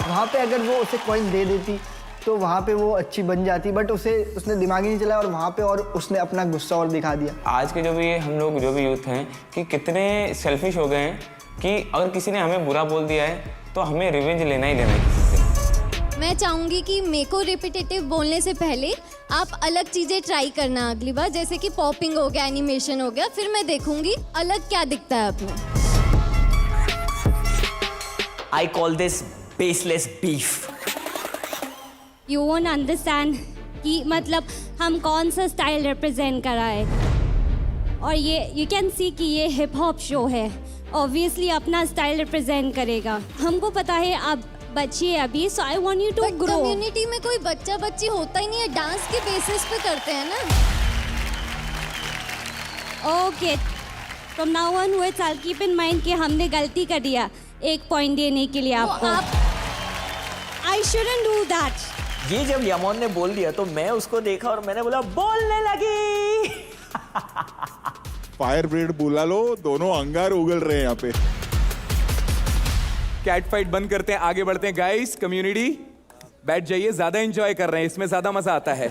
[SPEAKER 8] वहाँ पे अगर वो उसे कॉइन दे देती तो वहाँ पे वो अच्छी बन जाती, बट उसने दिमाग ही नहीं चलाया और वहाँ पे और उसने अपना गुस्सा और दिखा दिया।
[SPEAKER 16] आज के जो भी हम लोग जो भी यूथ हैं कि कितने सेल्फिश हो गए हैं कि अगर किसी ने हमें बुरा बोल दिया है तो हमें रिवेंज लेना ही लेना है किसी से।
[SPEAKER 15] मैं चाहूँगी कि मेरे को रिपीटेटिव बोलने से पहले आप अलग चीज़ें ट्राई करना अगली बार, जैसे कि पॉपिंग हो गया, एनिमेशन हो गया, फिर मैं देखूंगी अलग क्या दिखता है आप में।
[SPEAKER 6] I call this baseless beef.
[SPEAKER 15] You won't understand कि मतलब हम कौन सा स्टाइल रिप्रेजेंट कर रहा है, और ये यू कैन सी कि ये हिप हॉप शो है, ऑब्वियसली अपना स्टाइल रिप्रेजेंट करेगा। हमको पता है आप
[SPEAKER 17] बच्ची है अभी, so I want you to grow.
[SPEAKER 12] Community में कोई बच्चा बच्ची होता ही नहीं है, डांस के बेसिस पे करते हैं ना।
[SPEAKER 17] Okay, from now on words I keep in mind कि हमने गलती कर दिया 1 पॉइंट देने के लिए आपको। I shouldn't do that.
[SPEAKER 6] ये जब यमोन ने बोल दिया तो मैं उसको देखा और मैंने बोला बोलने लगी।
[SPEAKER 4] फायर ब्रिगेड बुला लो, दोनों अंगार उगल रहे हैं यहाँ पे।
[SPEAKER 11] कैट फाइट बंद करते हैं, आगे बढ़ते हैं गाइस। कम्युनिटी बैठ जाइए, ज्यादा एंजॉय कर रहे हैं, इसमें ज्यादा मजा आता है।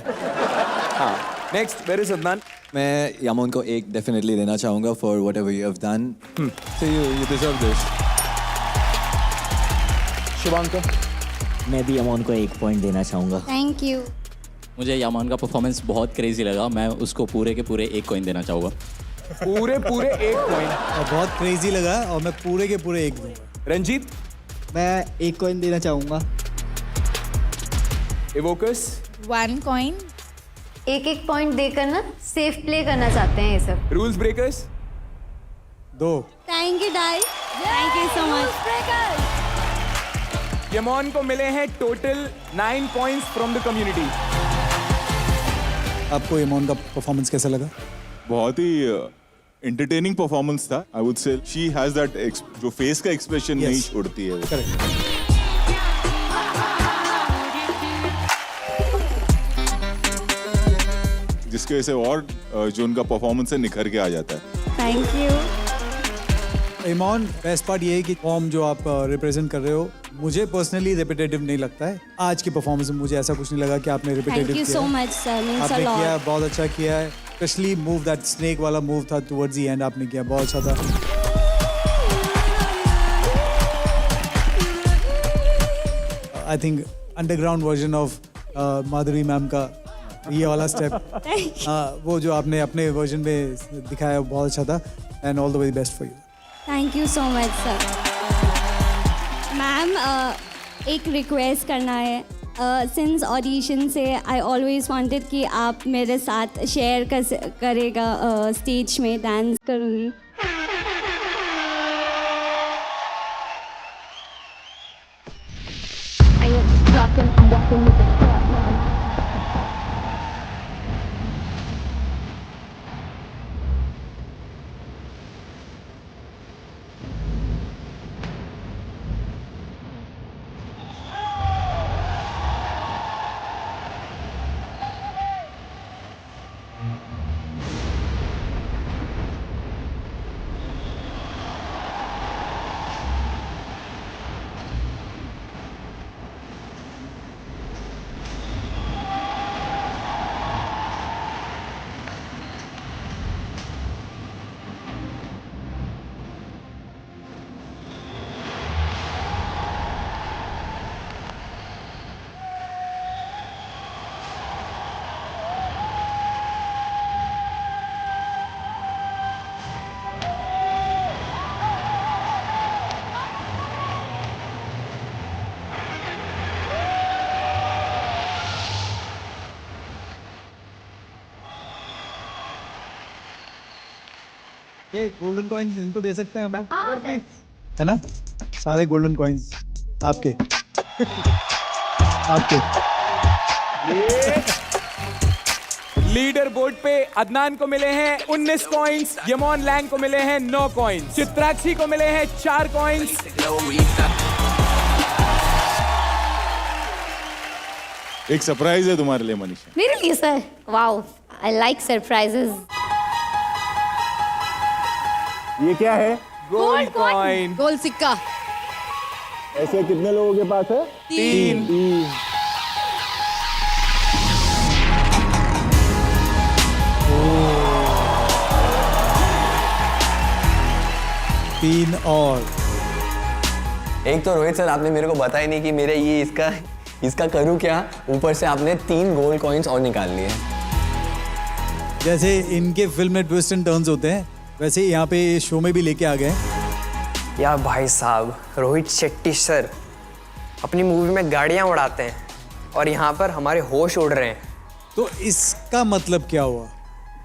[SPEAKER 11] हाँ, नेक्स्ट वेयर इज अदनान।
[SPEAKER 9] मैं यमोन को एक डेफिनेटली देना चाहूंगा for whatever you have done. So you deserve this.
[SPEAKER 11] Shubhankar.
[SPEAKER 6] मैं भी यमोन को 1 पॉइंट देना चाहूंगा।
[SPEAKER 12] Thank you.
[SPEAKER 10] मुझे यामान का परफॉर्मेंस बहुत क्रेजी लगा, मैं उसको पूरे के पूरे 1 कॉइन देना चाहूँगा।
[SPEAKER 11] पूरे 1 पॉइंट।
[SPEAKER 5] और बहुत क्रेजी लगा और मैं पूरे के पूरे 1 दूंगा।
[SPEAKER 11] रंजीत।
[SPEAKER 8] मैं 1 कॉइन देना चाहूंगा।
[SPEAKER 11] इवोकस।
[SPEAKER 15] 1 कॉइन।
[SPEAKER 7] 1-1 पॉइंट देकर ना सेफ प्ले करना चाहते हैं ये सब।
[SPEAKER 11] Rules breakers.
[SPEAKER 5] 2।
[SPEAKER 17] थैंक यू डाई, thank you so much.
[SPEAKER 11] Yamon को मिले हैं total 9 points from the community.
[SPEAKER 5] आपको यमोन का परफॉर्मेंस कैसा लगा?
[SPEAKER 4] बहुत ही एंटरटेनिंग परफॉर्मेंस था। I would say she has that जो फेस का एक्सप्रेशन नहीं छोड़ती है।
[SPEAKER 5] करेक्ट।
[SPEAKER 4] जिसकी वजह से और जो उनका परफॉर्मेंस है निखर के आ जाता है।
[SPEAKER 17] Thank you.
[SPEAKER 5] Imon, best part ये है कि फॉर्म जो आप रिप्रेजेंट कर रहे हो मुझे पर्सनली रिपीटेटिव नहीं लगता है। आज की परफॉर्मेंस में मुझे ऐसा कुछ नहीं लगा कि आपने repetitive
[SPEAKER 17] thank you so much sir, means a
[SPEAKER 5] आपने
[SPEAKER 17] लॉट।
[SPEAKER 5] किया, बहुत अच्छा किया है। स्पेशली मूव दैट स्नेक वाला मूव था टुवर्ड्स द एंड, आपने किया बहुत अच्छा था। I think underground version of Madhuri ma'am का ये वाला स्टेप, वो जो आपने अपने वर्जन में दिखाया बहुत अच्छा था। And all the very best for you.
[SPEAKER 17] Thank you so much sir. Ma'am, एक रिक्वेस्ट करना है। सिंस ऑडिशन से आई ऑलवेज वांटेड कि आप मेरे साथ शेयर करेगा स्टेज में डांस करूँगी।
[SPEAKER 5] ये गोल्डन कॉइन्स इनको दे सकते हैं हम, है ना? सारे गोल्डन कॉइन्स आपके। आपके।
[SPEAKER 11] लीडर बोर्ड पे अदनान को मिले हैं 19 कॉइन्स, यमोन लैंग को मिले हैं 9 कॉइन्स, चित्राक्षी को मिले हैं 4 कॉइन्स।
[SPEAKER 4] एक सरप्राइज है तुम्हारे लिए मनीषा।
[SPEAKER 12] मेरे लिए sir? Wow, I like surprises.
[SPEAKER 4] ये क्या है?
[SPEAKER 11] Gold coin.
[SPEAKER 2] गोल्ड सिक्का।
[SPEAKER 4] ऐसे कितने लोगों के पास है?
[SPEAKER 11] 3।
[SPEAKER 5] 3 और
[SPEAKER 13] एक तो रोहित सर आपने मेरे को बताया नहीं कि मेरे ये इसका करूँ क्या, ऊपर से आपने 3 गोल्ड कॉइन्स और निकाल लिए।
[SPEAKER 5] जैसे इनके फिल्म में ट्विस्ट एंड टर्न्स होते हैं वैसे यहाँ पे शो में भी लेके आ गए।
[SPEAKER 3] या भाई साहब, रोहित शेट्टी सर अपनी मूवी में गाड़ियाँ उड़ाते हैं और यहाँ पर हमारे होश उड़ रहे हैं।
[SPEAKER 5] तो इसका मतलब क्या हुआ?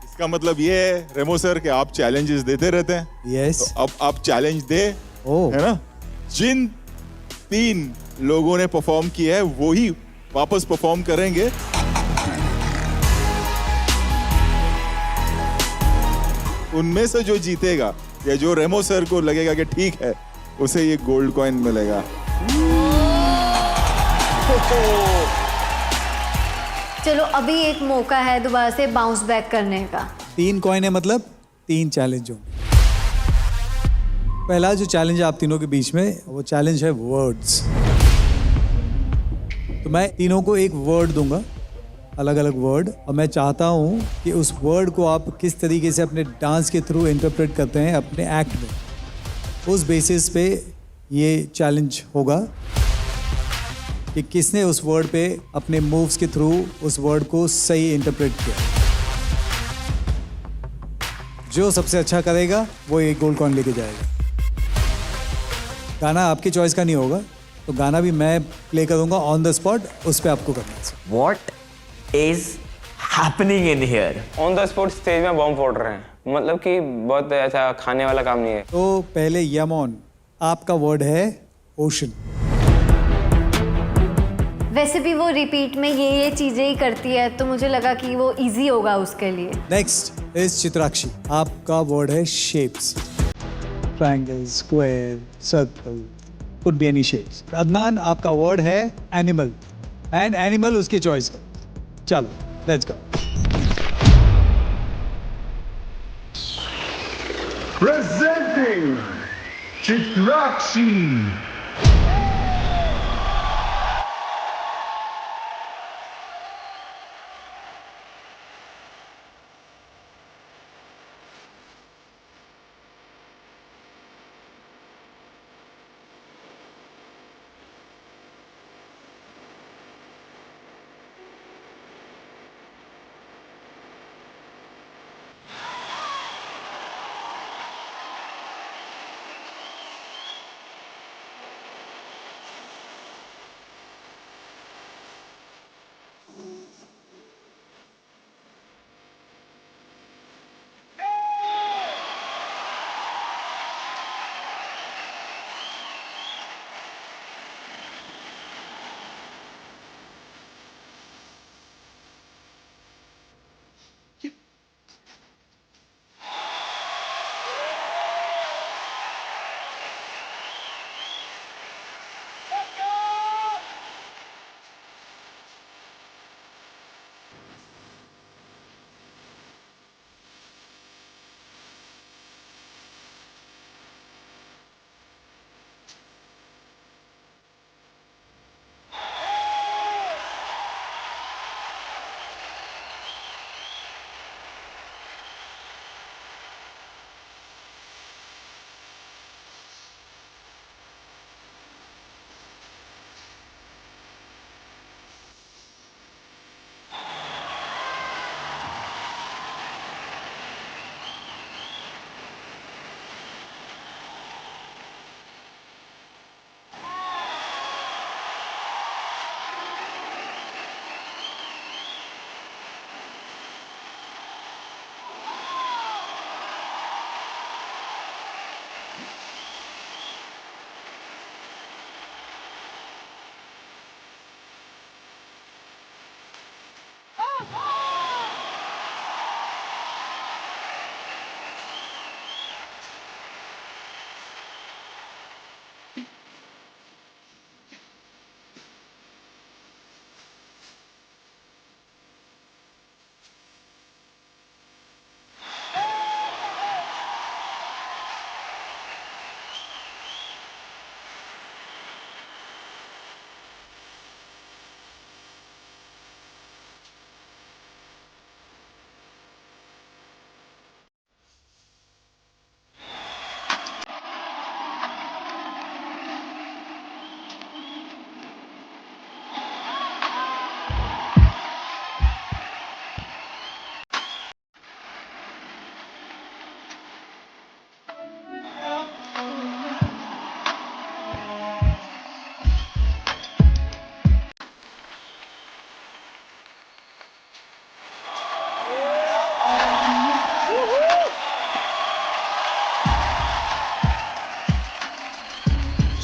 [SPEAKER 4] इसका मतलब ये है रेमो सर कि आप चैलेंजेस देते रहते हैं।
[SPEAKER 5] यस।
[SPEAKER 4] तो अब आप चैलेंज दे, है ना? जिन 3 लोगों ने परफॉर्म किया है वो ही वापस परफॉर्म करेंगे। उनमें से जो जीतेगा या जो रेमो सर को लगेगा कि ठीक है, उसे ये गोल्ड कॉइन मिलेगा।
[SPEAKER 7] चलो अभी एक मौका है दोबारा से बाउंस बैक करने का।
[SPEAKER 5] 3 कॉइन है मतलब 3 चैलेंज होंगे। पहला जो चैलेंज है आप तीनों के बीच में, वो चैलेंज है वर्ड्स। तो मैं तीनों को एक वर्ड दूंगा, अलग अलग वर्ड, और मैं चाहता हूं कि उस वर्ड को आप किस तरीके से अपने डांस के थ्रू इंटरप्रेट करते हैं अपने एक्ट में, उस बेसिस पे ये चैलेंज होगा कि किसने उस वर्ड पे अपने मूव्स के थ्रू उस वर्ड को सही इंटरप्रेट किया। जो सबसे अच्छा करेगा वो एक गोल्ड कॉइन लेके जाएगा। गाना आपकी चॉइस का नहीं होगा, तो गाना भी मैं प्ले करूंगा ऑन द स्पॉट, उस पे आपको करना है।
[SPEAKER 3] What is happening in here?
[SPEAKER 16] On the spot stage में बॉम्ब फोड़ रहे हैं, मतलब कि बहुत ऐसा खाने वाला काम नहीं है।
[SPEAKER 5] तो पहले यमन, आपका वर्ड है ओशन।
[SPEAKER 7] वैसे भी वो रिपीट में ये चीजें ही करती है, तो मुझे लगा कि वो इजी होगा उसके लिए।
[SPEAKER 5] नेक्स्ट इज चित्राक्षी, आपका वर्ड है shapes. Triangle, square, circle, could be any shapes. Adnan, आपका वर्ड है एनिमल, एंड एनिमल उसकी चॉइस का। चलो let's go.
[SPEAKER 14] Presenting Chitrakshi.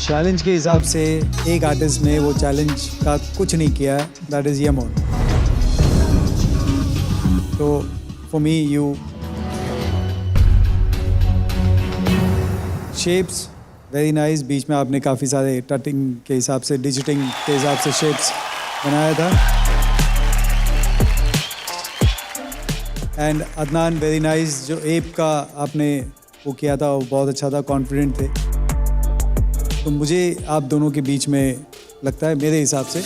[SPEAKER 5] Challenge के हिसाब से एक आर्टिस्ट ने वो चैलेंज का कुछ नहीं किया है, दैट इज यमन। तो for me you shapes very nice, बीच में आपने काफ़ी सारे टटिंग के हिसाब से, डिजिटिंग के हिसाब से शेप्स बनाया था। एंड अदनान वेरी नाइस, जो एप का आपने वो किया था वो बहुत अच्छा था, कॉन्फिडेंट थे। तो मुझे आप दोनों के बीच में लगता है, मेरे हिसाब से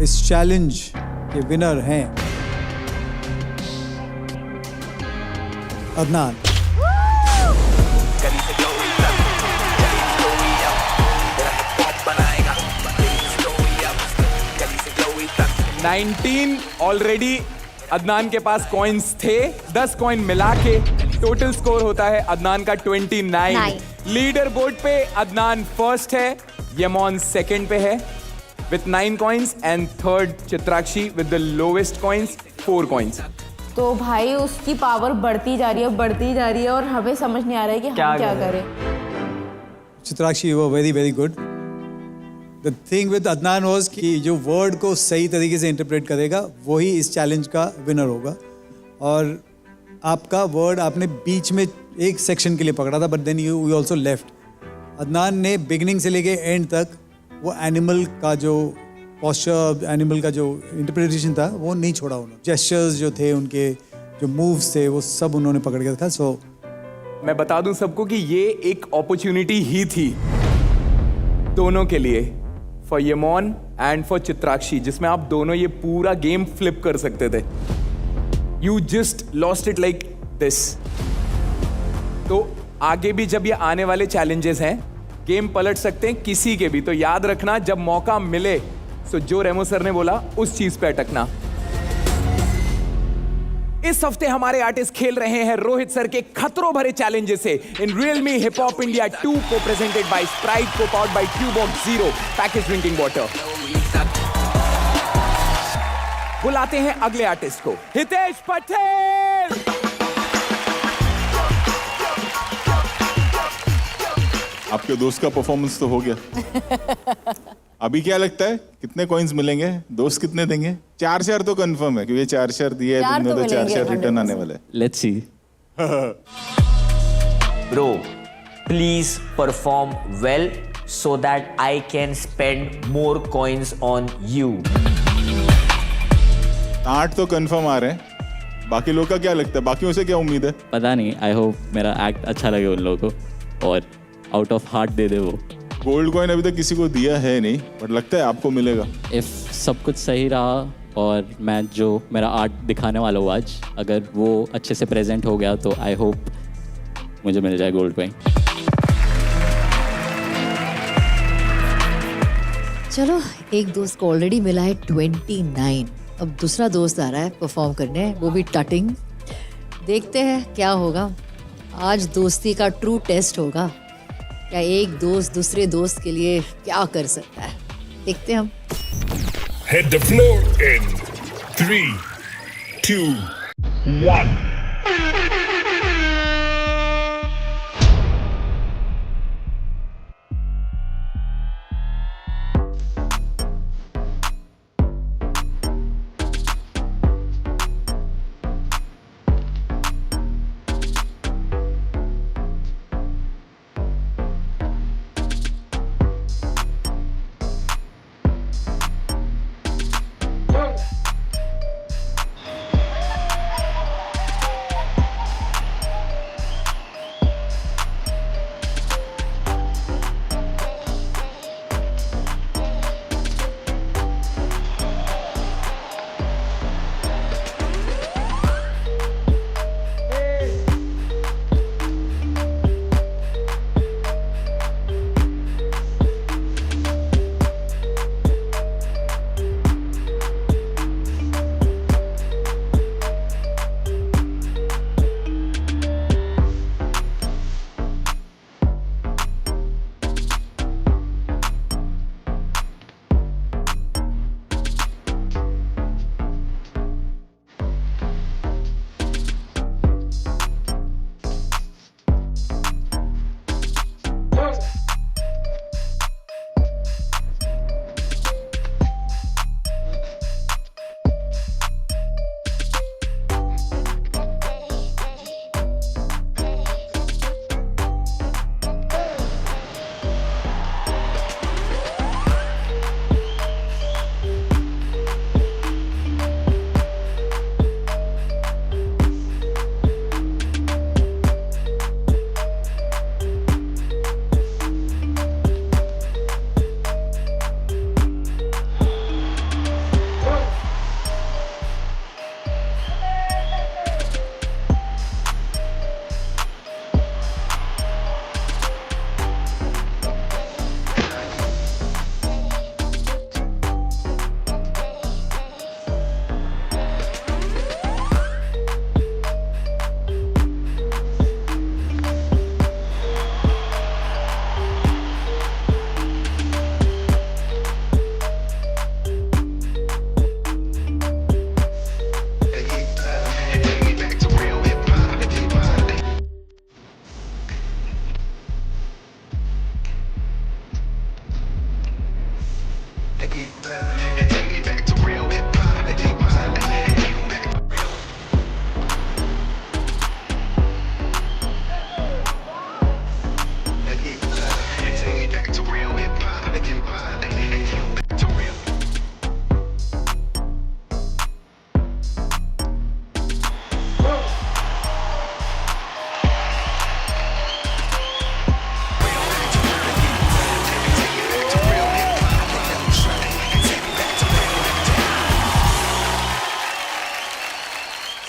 [SPEAKER 5] इस चैलेंज के विनर हैं अदनान।
[SPEAKER 11] 19 ऑलरेडी अदनान के पास कॉइन्स थे, 10 कॉइन मिला के टोटल स्कोर होता है अदनान का 29। लीडर बोर्ड पे अदनान फर्स्ट है, यमन सेकंड पे है with 9 coins and third Chitrakshi with the lowest coins 4 coins.
[SPEAKER 15] तो भाई उसकी पावर बढ़ती जा रही है और हमें समझ नहीं आ रहा है कि हम क्या करें।
[SPEAKER 5] Chitrakshi you were very very good. The thing with Adnan was कि जो वर्ड को सही तरीके से इंटरप्रेट करेगा वही इस चैलेंज का विनर होगा। और आपका वर्ड आपने बीच में एक सेक्शन के लिए पकड़ा था, but then you also left. Adnan ने बिगिनिंग से लेके एंड तक वो एनिमल का जो पोस्चर, एनिमल का जो इंटरप्रिटेशन था वो नहीं छोड़ा उन्होंने। जेस्चर्स जो थे उनके, जो मूव्स थे, वो सब उन्होंने पकड़ के रखा। सो
[SPEAKER 11] मैं बता दूं सबको कि ये एक अपॉर्चुनिटी ही थी दोनों के लिए, for Yemen and for Chitrakshi, जिसमें आप दोनों ये पूरा गेम फ्लिप कर सकते थे। You just lost it like this. तो आगे भी जब ये आने वाले चैलेंजेस हैं, गेम पलट सकते हैं किसी के भी। तो याद रखना, जब मौका मिले तो जो रेमो सर ने बोला उस चीज पे अटकना। इस हफ्ते हमारे आर्टिस्ट खेल रहे हैं रोहित सर के खतरों भरे चैलेंजेस से इन Realme hip hop India 2 co presented by Sprite, co powered by ट्यूबॉक्स जीरो पैकेज ड्रिंकिंग वाटर। बुलाते हैं अगले आर्टिस्ट को, हितेश पटेल।
[SPEAKER 4] आपके दोस्त का परफॉर्मेंस तो हो गया। अभी क्या लगता है कितने कॉइन्स मिलेंगे? दोस्त कितने देंगे? 4 तो कंफर्म है क्योंकि 4 दिए है तुमने, तो 4 रिटर्न आने वाले।
[SPEAKER 10] Let's see.
[SPEAKER 6] Bro please perform well so that I can spend more coins on you.
[SPEAKER 4] 8 तो कंफर्म आ रहे हैं, बाकी लोग का क्या लगता है? बाकियों से क्या उम्मीद है?
[SPEAKER 10] पता नहीं, आई होप मेरा एक्ट अच्छा लगे उन लोगों को और आउट ऑफ हार्ट दे दे वो।
[SPEAKER 4] गोल्ड कॉइन अभी तक किसी को दिया है नहीं, बट लगता है आपको मिलेगा।
[SPEAKER 10] इफ सब कुछ सही रहा और मैं जो मेरा आर्ट दिखाने वाला हूँ आज, अगर वो अच्छे से प्रेजेंट हो गया तो आई होप मुझे मिल जाए गोल्ड कॉइन।
[SPEAKER 2] चलो, एक दोस्त को ऑलरेडी मिला है 29। अब दूसरा दोस्त आ रहा है परफॉर्म करने, वो भी टटिंग। देखते हैं क्या होगा। आज दोस्ती का ट्रू टेस्ट होगा। क्या एक दोस्त दूसरे दोस्त के लिए क्या कर सकता है, देखते हैं हम।
[SPEAKER 14] Hit the floor in 3, 2, 1.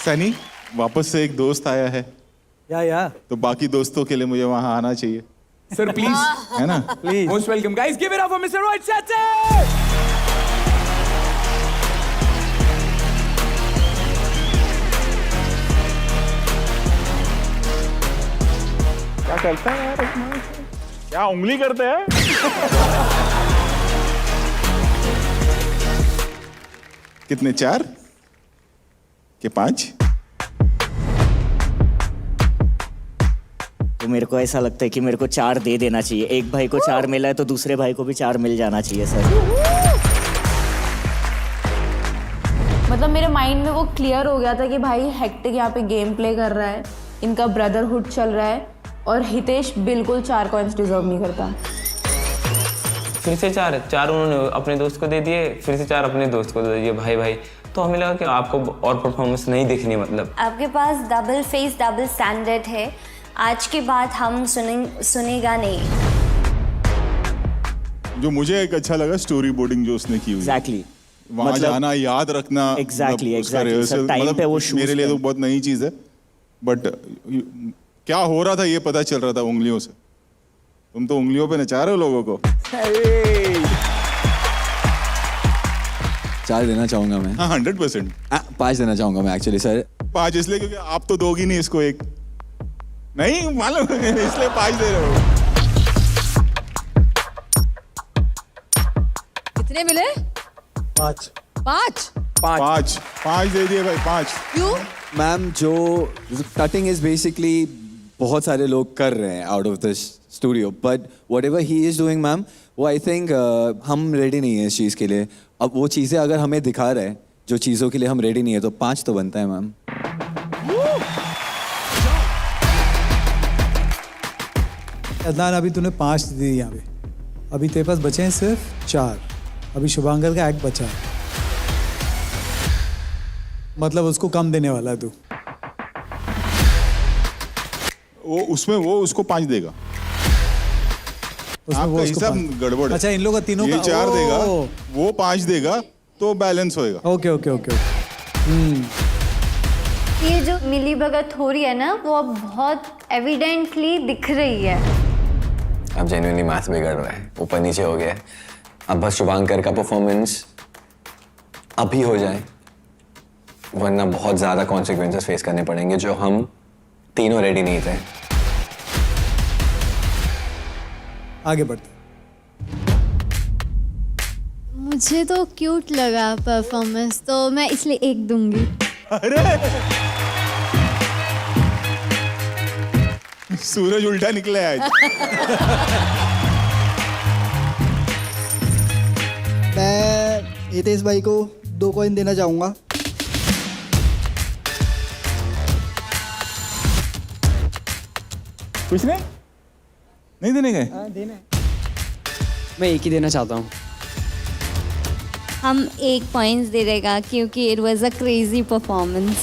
[SPEAKER 4] Sunny, वापस से एक दोस्त आया है,
[SPEAKER 5] या
[SPEAKER 4] तो बाकी दोस्तों के लिए मुझे वहां आना चाहिए,
[SPEAKER 11] सर प्लीज,
[SPEAKER 4] है ना?
[SPEAKER 5] Please
[SPEAKER 11] most welcome guys, give it up for mister Rohit Shetty.
[SPEAKER 4] क्या करता है यार? क्या उंगली करते हैं? कितने, 4 के 5?
[SPEAKER 6] तो मेरे को ऐसा लगता है कि मेरे को 4 दे देना चाहिए। एक भाई को 4 मिला है तो दूसरे भाई को भी 4 मिल जाना चाहिए सर।
[SPEAKER 15] मतलब मेरे माइंड में वो क्लियर हो गया था कि भाई हेक्टिक यहाँ पे गेम प्ले कर रहा है, इनका ब्रदरहुड चल रहा है और हितेश बिल्कुल 4 कॉइंस डिजर्व नहीं करता।
[SPEAKER 16] फिर से 4 उन्होंने अपने दोस्त को दे दिए, फिर से 4 अपने दोस्त को दे दिए, भाई भाई। तो हमें लगा कि आपको और परफॉर्मेंस नहीं दिखनी, मतलब
[SPEAKER 18] आपके पास डबल फेस डबल स्टैंडर्ड है, आज के बाद हम सुनेगा नहीं।
[SPEAKER 4] जो मुझे एक अच्छा लगा स्टोरी बोर्डिंग जो उसने की हुई।
[SPEAKER 6] एग्जैक्टली,
[SPEAKER 4] वहां जाना, याद रखना,
[SPEAKER 6] एग्जैक्टली
[SPEAKER 4] सर टाइम पे वो मेरे लिए तो बहुत नई चीज है, बट क्या हो रहा था ये पता चल रहा था उंगलियों से। तुम तो उंगलियों पे नचा रहे हो लोगों को।
[SPEAKER 9] 4 देना चाहूंगा मैं।
[SPEAKER 4] हाँ, 100%।
[SPEAKER 9] 5 देना चाहूंगा मैं एक्चुअली सर।
[SPEAKER 4] 5 इसलिए क्योंकि आप तो दोगी नहीं इसको एक, नहीं मालूम इसलिए 5 दे रहे हो।
[SPEAKER 2] कितने मिले?
[SPEAKER 5] 5
[SPEAKER 4] दे दिए भाई, 5।
[SPEAKER 2] क्यों?
[SPEAKER 9] मैम, जो कटिंग इज बेसिकली बहुत सारे लोग कर रहे हैं out of this studio, but what ever he is doing ma'am, वो आई थिंक हम रेडी नहीं है इस चीज़ के लिए। अब वो चीज़ें अगर हमें दिखा रहे हैं जो चीज़ों के लिए हम रेडी नहीं है, तो 5 तो बनता है मैम।
[SPEAKER 5] अदनान, अभी तूने 5 दी यहाँ पे, अभी तेरे पास बचे हैं सिर्फ 4। अभी शुभांकर का एक्ट बचा है, मतलब उसको कम देने वाला है तू।
[SPEAKER 4] वो उसको 5 देगा। आपका हिसाब गड़बड़ है।
[SPEAKER 5] अच्छा, इन लोगों का तीनों
[SPEAKER 4] ये
[SPEAKER 5] का
[SPEAKER 4] 4 देगा, वो 5 देगा, तो बैलेंस होएगा।
[SPEAKER 5] ओके।
[SPEAKER 7] ये जो मिली भगत हो रही है ना, वो अब बहुत एविडेंटली दिख रही है।
[SPEAKER 13] अब जेन्युइनली मैथ बिगड़ रहा है, ऊपर नीचे हो गया है। अब बस शुभांकर का परफॉर्मेंस अभी हो जाए, वरना बहुत ज्यादा कॉन्सिक्वेंसेस फेस करने पड़ेंगे, जो हम तीनों रेडी नहीं थे।
[SPEAKER 5] आगे बढ़ते।
[SPEAKER 17] मुझे तो क्यूट लगा परफॉर्मेंस, तो मैं इसलिए 1 दूंगी।
[SPEAKER 4] अरे सूरज उल्टा निकले आज।
[SPEAKER 8] मैं हितेश भाई को 2 कॉइन देना चाहूंगा।
[SPEAKER 4] कुछ नहीं देने गए?
[SPEAKER 3] मैं 1 ही देना चाहता हूँ।
[SPEAKER 17] हम 1 पॉइंट्स दे देगा क्योंकि it was a crazy performance.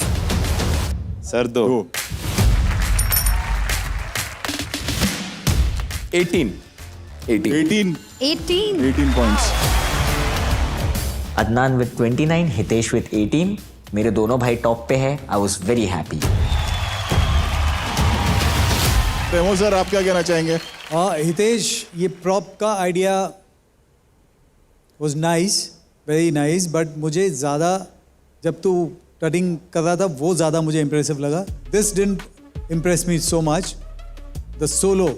[SPEAKER 4] Sir 2।
[SPEAKER 11] 18
[SPEAKER 6] points. Adnan with 29, Hitesh with 18. मेरे दोनों भाई टॉप पे है। I was very happy.
[SPEAKER 4] प्रेमो सर, आप क्या कहना चाहेंगे?
[SPEAKER 5] हितेश, ये प्रॉप का idea was nice, very nice, but मुझे ज़्यादा जब तू कटिंग कर रहा था वो ज़्यादा मुझे इम्प्रेसिव लगा। This didn't impress me so much. The solo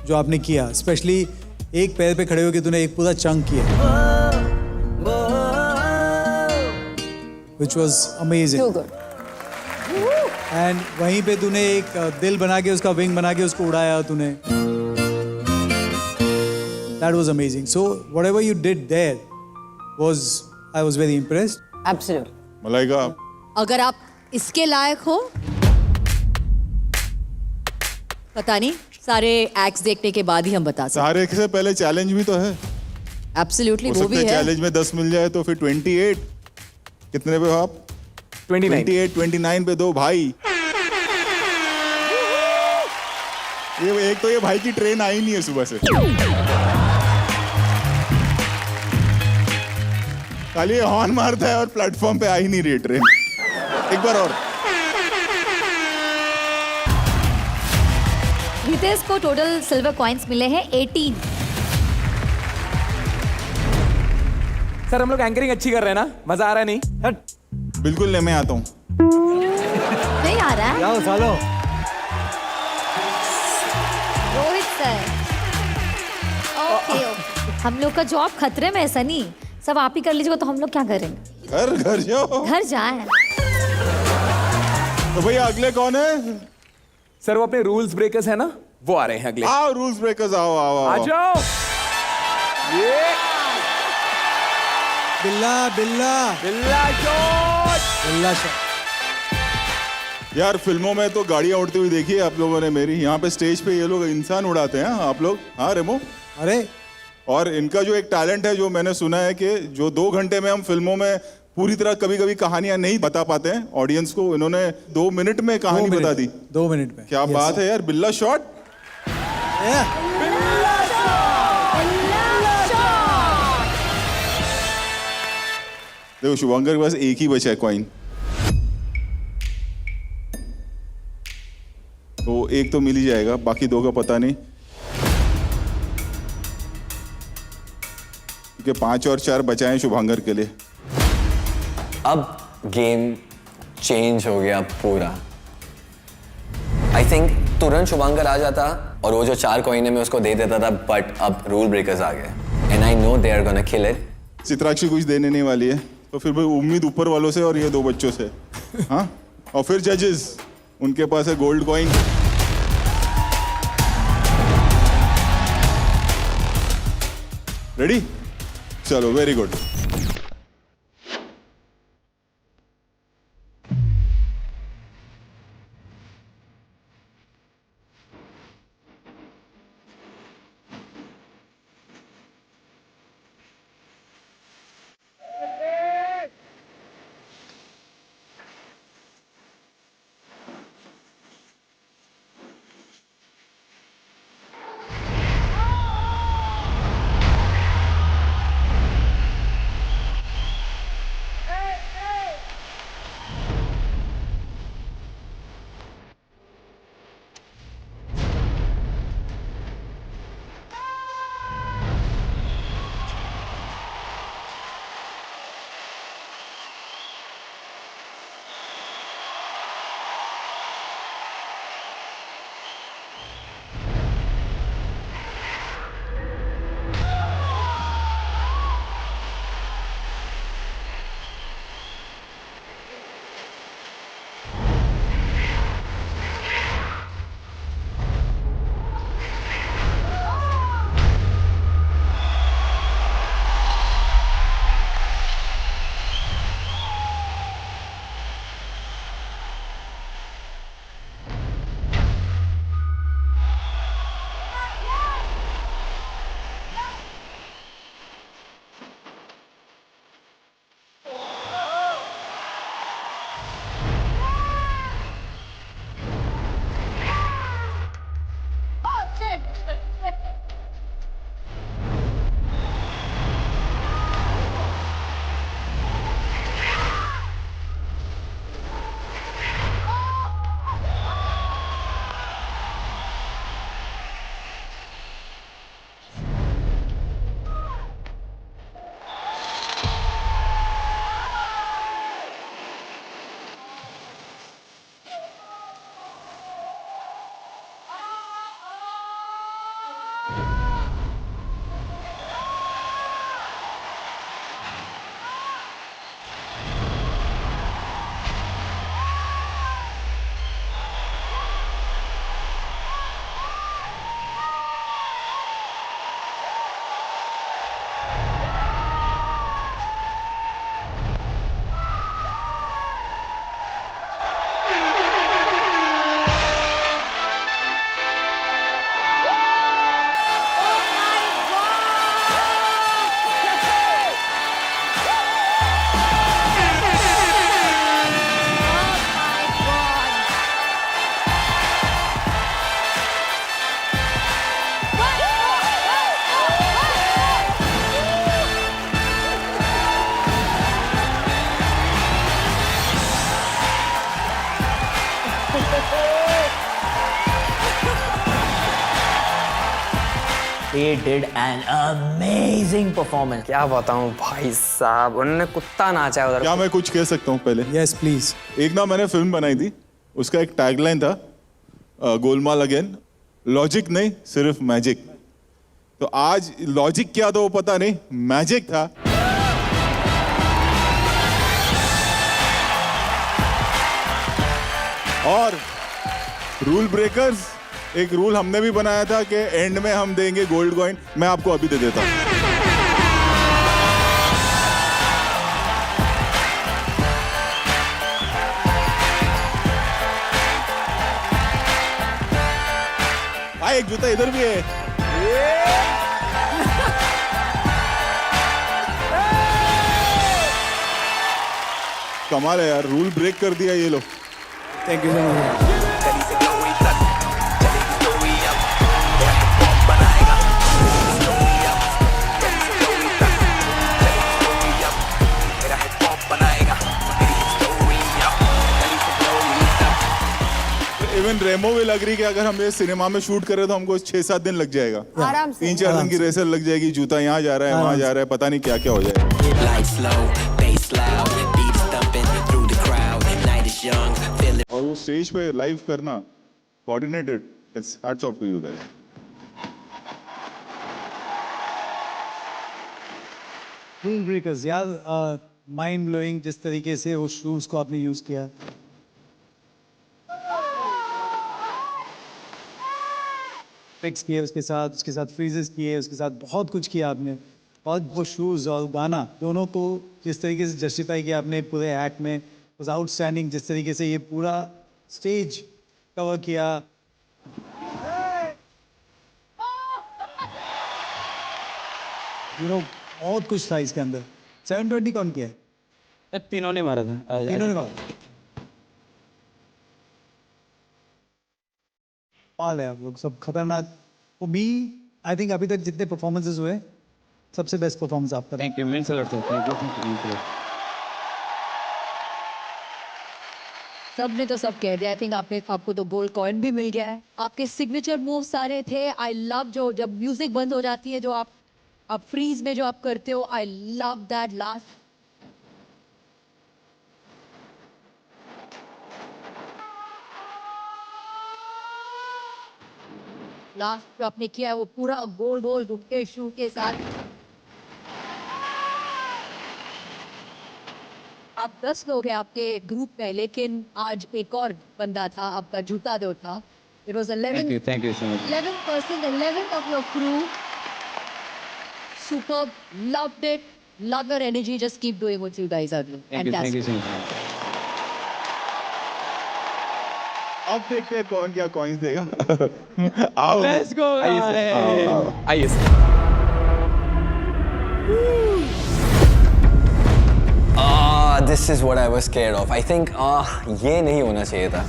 [SPEAKER 5] जो आपने किया, स्पेशली एक पैर पे खड़े होकर तूने एक पूरा चंक किया, which was amazing. एंड वहीं पे तूने एक दिल बना के उसका विंग बना के उसको उड़ाया तूने। That was amazing. So whatever you did there I was very impressed.
[SPEAKER 2] Absolutely.
[SPEAKER 4] Malaika,
[SPEAKER 2] अगर आप इसके लायक हो, पता नहीं, सारे एक्ट्स देखने के बाद ही हम बता सकते।
[SPEAKER 4] सारे से पहले चैलेंज भी तो है।
[SPEAKER 2] एब्सोल्युटली, वो भी है।
[SPEAKER 4] चैलेंज में 10 मिल जाए तो फिर 28 कितने पे हो आप? 29 पे 2 भाई। ये एक तो ये भाई की ट्रेन आई नहीं है सुबह से, खाली हॉर्न मारता है और प्लेटफॉर्म पे आ ही नहीं रही ट्रेन। एक बार और
[SPEAKER 12] रितेश को टोटल सिल्वर कॉइन्स मिले हैं 18।
[SPEAKER 11] सर हम लोग एंकरिंग अच्छी कर रहे हैं ना, मजा आ रहा है नहीं?
[SPEAKER 4] बिल्कुल नहीं, मैं आता हूँ।
[SPEAKER 12] नहीं आ रहा है?
[SPEAKER 5] जाओ सालो।
[SPEAKER 12] रोहित सर, ओके ओके, हम लोग का जॉब खतरे में है सनी, सब आप ही कर लीजिएगा तो हम लोग क्या करेंगे?
[SPEAKER 4] घर जाओ।
[SPEAKER 12] घर जाए।
[SPEAKER 4] तो भैया अगले कौन है?
[SPEAKER 11] सर वो अपने रूल्स ब्रेकर्स है ना, वो आ रहे हैं अगले।
[SPEAKER 4] आओ रूल्स ब्रेकर्स, आओ आओ
[SPEAKER 11] आ जाओ। ये
[SPEAKER 5] बिल्ला बिल्ला
[SPEAKER 11] बिल्ला शॉट,
[SPEAKER 5] बिल्ला शॉट।
[SPEAKER 4] यार फिल्मों में तो गाड़ियां उड़ती हुई देखी है आप लोगों ने मेरी, यहाँ पे स्टेज पे ये लोग इंसान उड़ाते हैं आप लोग। हाँ रेमो,
[SPEAKER 5] अरे
[SPEAKER 4] और इनका जो एक टैलेंट है, जो मैंने सुना है कि जो 2 घंटे में हम फिल्मों में पूरी तरह कभी कभी कहानियां नहीं बता पाते हैं ऑडियंस को, इन्होंने 2 मिनट में कहानी बता दी।
[SPEAKER 5] 2 मिनट में,
[SPEAKER 4] क्या बात है यार। बिल्ला शॉट, देखो शुभंकर के पास एक ही बचा है कॉइन, तो एक तो मिल ही जाएगा, बाकी 2 का पता नहीं, क्योंकि 5 और 4 बचाए शुभंकर के लिए।
[SPEAKER 13] अब गेम चेंज हो गया पूरा। आई थिंक तुरंत शुभंकर आ जाता और वो जो 4 कॉइन है मैं उसको दे देता था, बट अब रूल ब्रेकर्स आ गए and I know they are gonna kill it.
[SPEAKER 4] Chitrakshi कुछ देने नहीं वाली है, तो फिर भाई उम्मीद ऊपर वालों से और ये 2 बच्चों से। हाँ, और फिर जजेस, उनके पास है गोल्ड कॉइन। रेडी? चलो, very good.
[SPEAKER 6] They did an amazing performance.
[SPEAKER 3] क्या बताऊं भाई साहब, उन्होंने कुत्ता नाचा उधर।
[SPEAKER 4] क्या मैं कुछ कह सकता हूँ पहले?
[SPEAKER 5] Yes please.
[SPEAKER 4] एक ना मैंने फिल्म बनाई थी, उसका एक टैगलाइन था गोलमाल अगेन, लॉजिक नहीं सिर्फ मैजिक। तो आज लॉजिक क्या था वो पता नहीं, मैजिक था। और रूल ब्रेकर्स, एक रूल हमने भी बनाया था कि एंड में हम देंगे गोल्ड कॉइन। मैं आपको अभी दे देता हूं। भाई एक जूता इधर भी है। कमाल है यार, रूल ब्रेक कर दिया ये लोग।
[SPEAKER 5] Thank you so much.
[SPEAKER 4] Even Remo भी लग रही कि अगर हम ये सिनेमा में शूट करें तो हमको 6-7 दिन लग जाएगा।
[SPEAKER 2] आराम से।
[SPEAKER 4] 3-4 दिन की रेसल लग जाएगी, जूता यहाँ जा रहा है वहाँ जा रहा है, पता नहीं क्या क्या हो जाएगा। और वो स्टेज पे लाइव करना coordinated, it's hats off to you guys.
[SPEAKER 5] Rule breakers यार, माइंड ब्लोइंग जिस तरीके से उस शूज को आपने यूज किया। फिक्स किए उसके साथ फ्रीजेस किए, उसके साथ बहुत कुछ किया आपने। और वो शूज़ और गाना दोनों को जिस तरीके से जस्टिफाई किया आपने पूरे एक्ट में, वाज आउटस्टैंडिंग। जिस तरीके से ये पूरा स्टेज कवर किया, बहुत कुछ था इसके अंदर। 720 कौन किया है?
[SPEAKER 10] तीनों ने मारा था।
[SPEAKER 5] तीनों ने मारा। पाल है आप लोग सब खतरनाक। वो भी आई थिंक अभी तक जितने परफॉर्मेंसेस हुए सबसे बेस्ट परफॉर्मेंस आपका।
[SPEAKER 10] Thank you, means a lot. Thank you.
[SPEAKER 2] सबने तो सब कह दिया। आई थिंक आपको तो गोल्ड कॉइन भी मिल गया है। आपके सिग्नेचर मूव सारे थे। आई लव जो जब म्यूजिक बंद हो जाती है, जो आप फ्रीज में जो आप करते हो, I love that last. Last जो आपने किया है वो पूरा गोल गोल रुके शू के साथ। आप 10 लोग हैं आपके ग्रुप में, लेकिन आज एक और बंदा था, आपका जूता जो था। It was 11.
[SPEAKER 10] Thank you so much.
[SPEAKER 2] 11%, 11 of your crew. Superb, loved it, love your energy. Just keep doing what you guys are doing.
[SPEAKER 10] Thank you so much.
[SPEAKER 4] अब देखते हैं कौन क्या कॉइन्स देगा। आओ
[SPEAKER 10] Let's go.
[SPEAKER 11] आइए
[SPEAKER 13] This is what I was scared of. I think ये नहीं होना चाहिए था।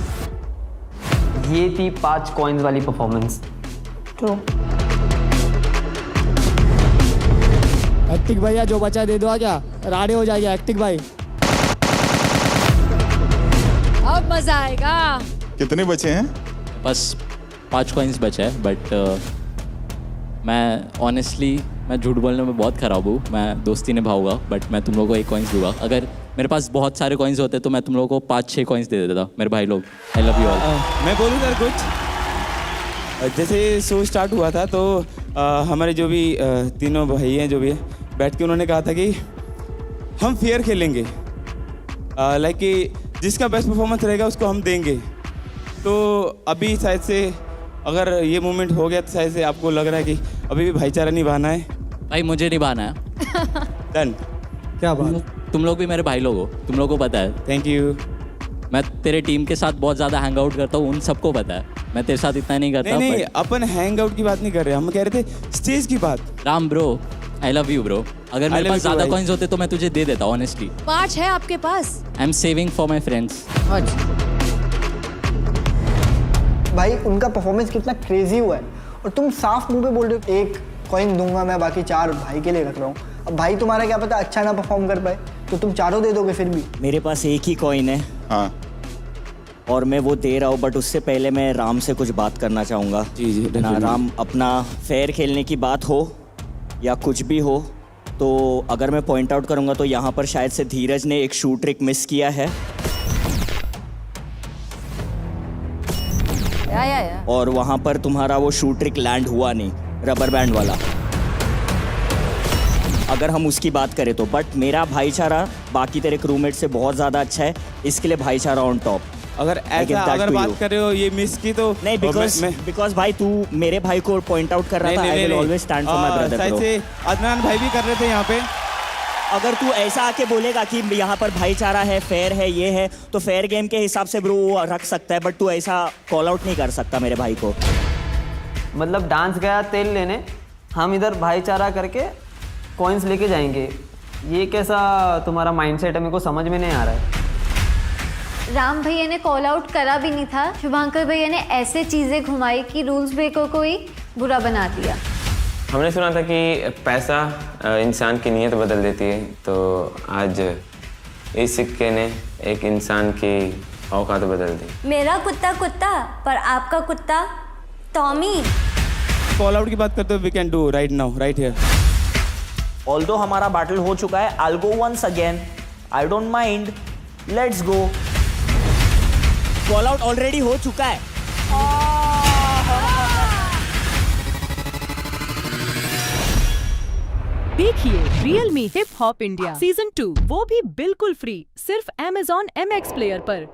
[SPEAKER 3] ये थी 5 कॉइन्स वाली परफॉर्मेंस।
[SPEAKER 18] ट्रू।
[SPEAKER 1] एक्टिक भैया जो बचा दे दो, क्या राडे हो जाएगा एक्टिक भाई।
[SPEAKER 2] अब मजा आएगा।
[SPEAKER 4] कितने बचे हैं?
[SPEAKER 10] बस 5 कॉइन्स बचे हैं, बट मैं ऑनेस्टली मैं झूठ बोलने में बहुत ख़राब हूँ। मैं दोस्ती निभाऊंगा, बट मैं तुम लोगों को 1 कॉइन्स दूंगा। अगर मेरे पास बहुत सारे कॉइन्स होते तो मैं तुम लोगों को 5-6 कॉइन्स दे देता। मेरे भाई लोग, आई लव यू ऑल।
[SPEAKER 19] मैं बोलूँ सर कुछ? जैसे शो स्टार्ट हुआ था तो हमारे जो भी तीनों भाई हैं जो भी है, बैठ के उन्होंने कहा था कि हम फेयर खेलेंगे, लाइक कि जिसका बेस्ट परफॉर्मेंस रहेगा उसको हम देंगे। तो अभी शायद से अगर ये मोमेंट हो गया तो शायद से आपको लग रहा है कि अभी भी भाईचारा निभाना है।
[SPEAKER 10] भाई मुझे निभाना है।
[SPEAKER 19] डन।
[SPEAKER 5] क्या बात।
[SPEAKER 10] तुम लोग भी मेरे भाई लोग हो, तुम लोग को पता है।
[SPEAKER 19] Thank you.
[SPEAKER 10] मैं तेरे टीम के साथ बहुत ज़्यादा हैंग आउट करता हूँ, उन सबको पता है। मैं तेरे साथ इतना नहीं करता।
[SPEAKER 19] नहीं, अपन हैंग आउट की बात नहीं कर रहे, हम कह रहे थे स्टेज की बात।
[SPEAKER 10] Ram bro, I love you bro. अगर मेरे पास ज़्यादा कॉइन्स होते तो मैं तुझे दे देता ऑनेस्टली।
[SPEAKER 2] 5 है आपके पास।
[SPEAKER 10] I am saving for my friends.
[SPEAKER 8] भाई उनका परफॉर्मेंस कितना क्रेजी हुआ है, और तुम साफ मुंह पे बोल रहे हो 1 कॉइन दूंगा मैं, बाकी 4 भाई के लिए रख रहा हूँ। अब भाई तुम्हारा क्या पता अच्छा ना परफॉर्म कर पाए, तो तुम चारों दे दोगे फिर भी।
[SPEAKER 6] मेरे पास एक ही कॉइन है।
[SPEAKER 4] हाँ।
[SPEAKER 6] और मैं वो दे रहा हूँ, बट उससे पहले मैं राम से कुछ बात करना चाहूँगा।
[SPEAKER 19] जी जी
[SPEAKER 6] ना
[SPEAKER 19] definitely।
[SPEAKER 6] राम, अपना फेयर खेलने की बात हो या कुछ भी हो, तो अगर मैं पॉइंट आउट करूँगा तो यहाँ पर शायद से धीरज ने एक शू ट्रिक मिस किया है
[SPEAKER 2] या।
[SPEAKER 6] और वहाँ पर तुम्हारा वो शू ट्रिक लैंड हुआ नहीं, रबर बैंड वाला, अगर हम उसकी बात करें तो। बट मेरा भाईचारा बाकी तेरे क्रूमेट से बहुत ज़्यादा अच्छा है, इसके लिए भाईचारा ऑन टॉप।
[SPEAKER 19] अगर ऐसा अगर बात कर रहे हो ये मिस की तो
[SPEAKER 6] नहीं, बिकॉज भाई तू मेरे भाई को पॉइंट आउट कर रहा था। I will always stand for my brother bro.
[SPEAKER 19] से अदनान भाई भी कर रहे थे यहाँ पे।
[SPEAKER 6] अगर तू ऐसा आके बोलेगा कि यहाँ पर भाईचारा है, फेयर है, ये है, तो फेयर गेम के हिसाब से ब्रो वो रख सकता है, बट तू ऐसा कॉल आउट नहीं कर सकता मेरे भाई को।
[SPEAKER 20] मतलब डांस गया तेल लेने, हम इधर भाईचारा करके कॉइन्स लेके जाएंगे, ये कैसा तुम्हारा माइंडसेट है, मेरे को समझ में नहीं आ रहा है।
[SPEAKER 7] राम भैया ने कॉल आउट करा भी नहीं था, शुभांकर भैया ने ऐसे चीज़ें घुमाई कि रूल्स ब्रेकर को ही बुरा बना दिया।
[SPEAKER 16] हमने सुना था कि पैसा इंसान की नीयत बदल देती है, तो आज इस सिक्के ने एक इंसान की औकात बदल दी।
[SPEAKER 18] मेरा कुत्ता कुत्ता पर आपका कुत्ता टॉमी।
[SPEAKER 19] कॉल आउट की बात करते हो, we can do right now right here.
[SPEAKER 6] Although हमारा बैटल हो चुका है, I go once again, I don't mind, let's go. Call out already हो चुका है।
[SPEAKER 21] देखिए Realme hip hop India season 2, वो भी बिल्कुल फ्री, सिर्फ Amazon MX प्लेयर पर।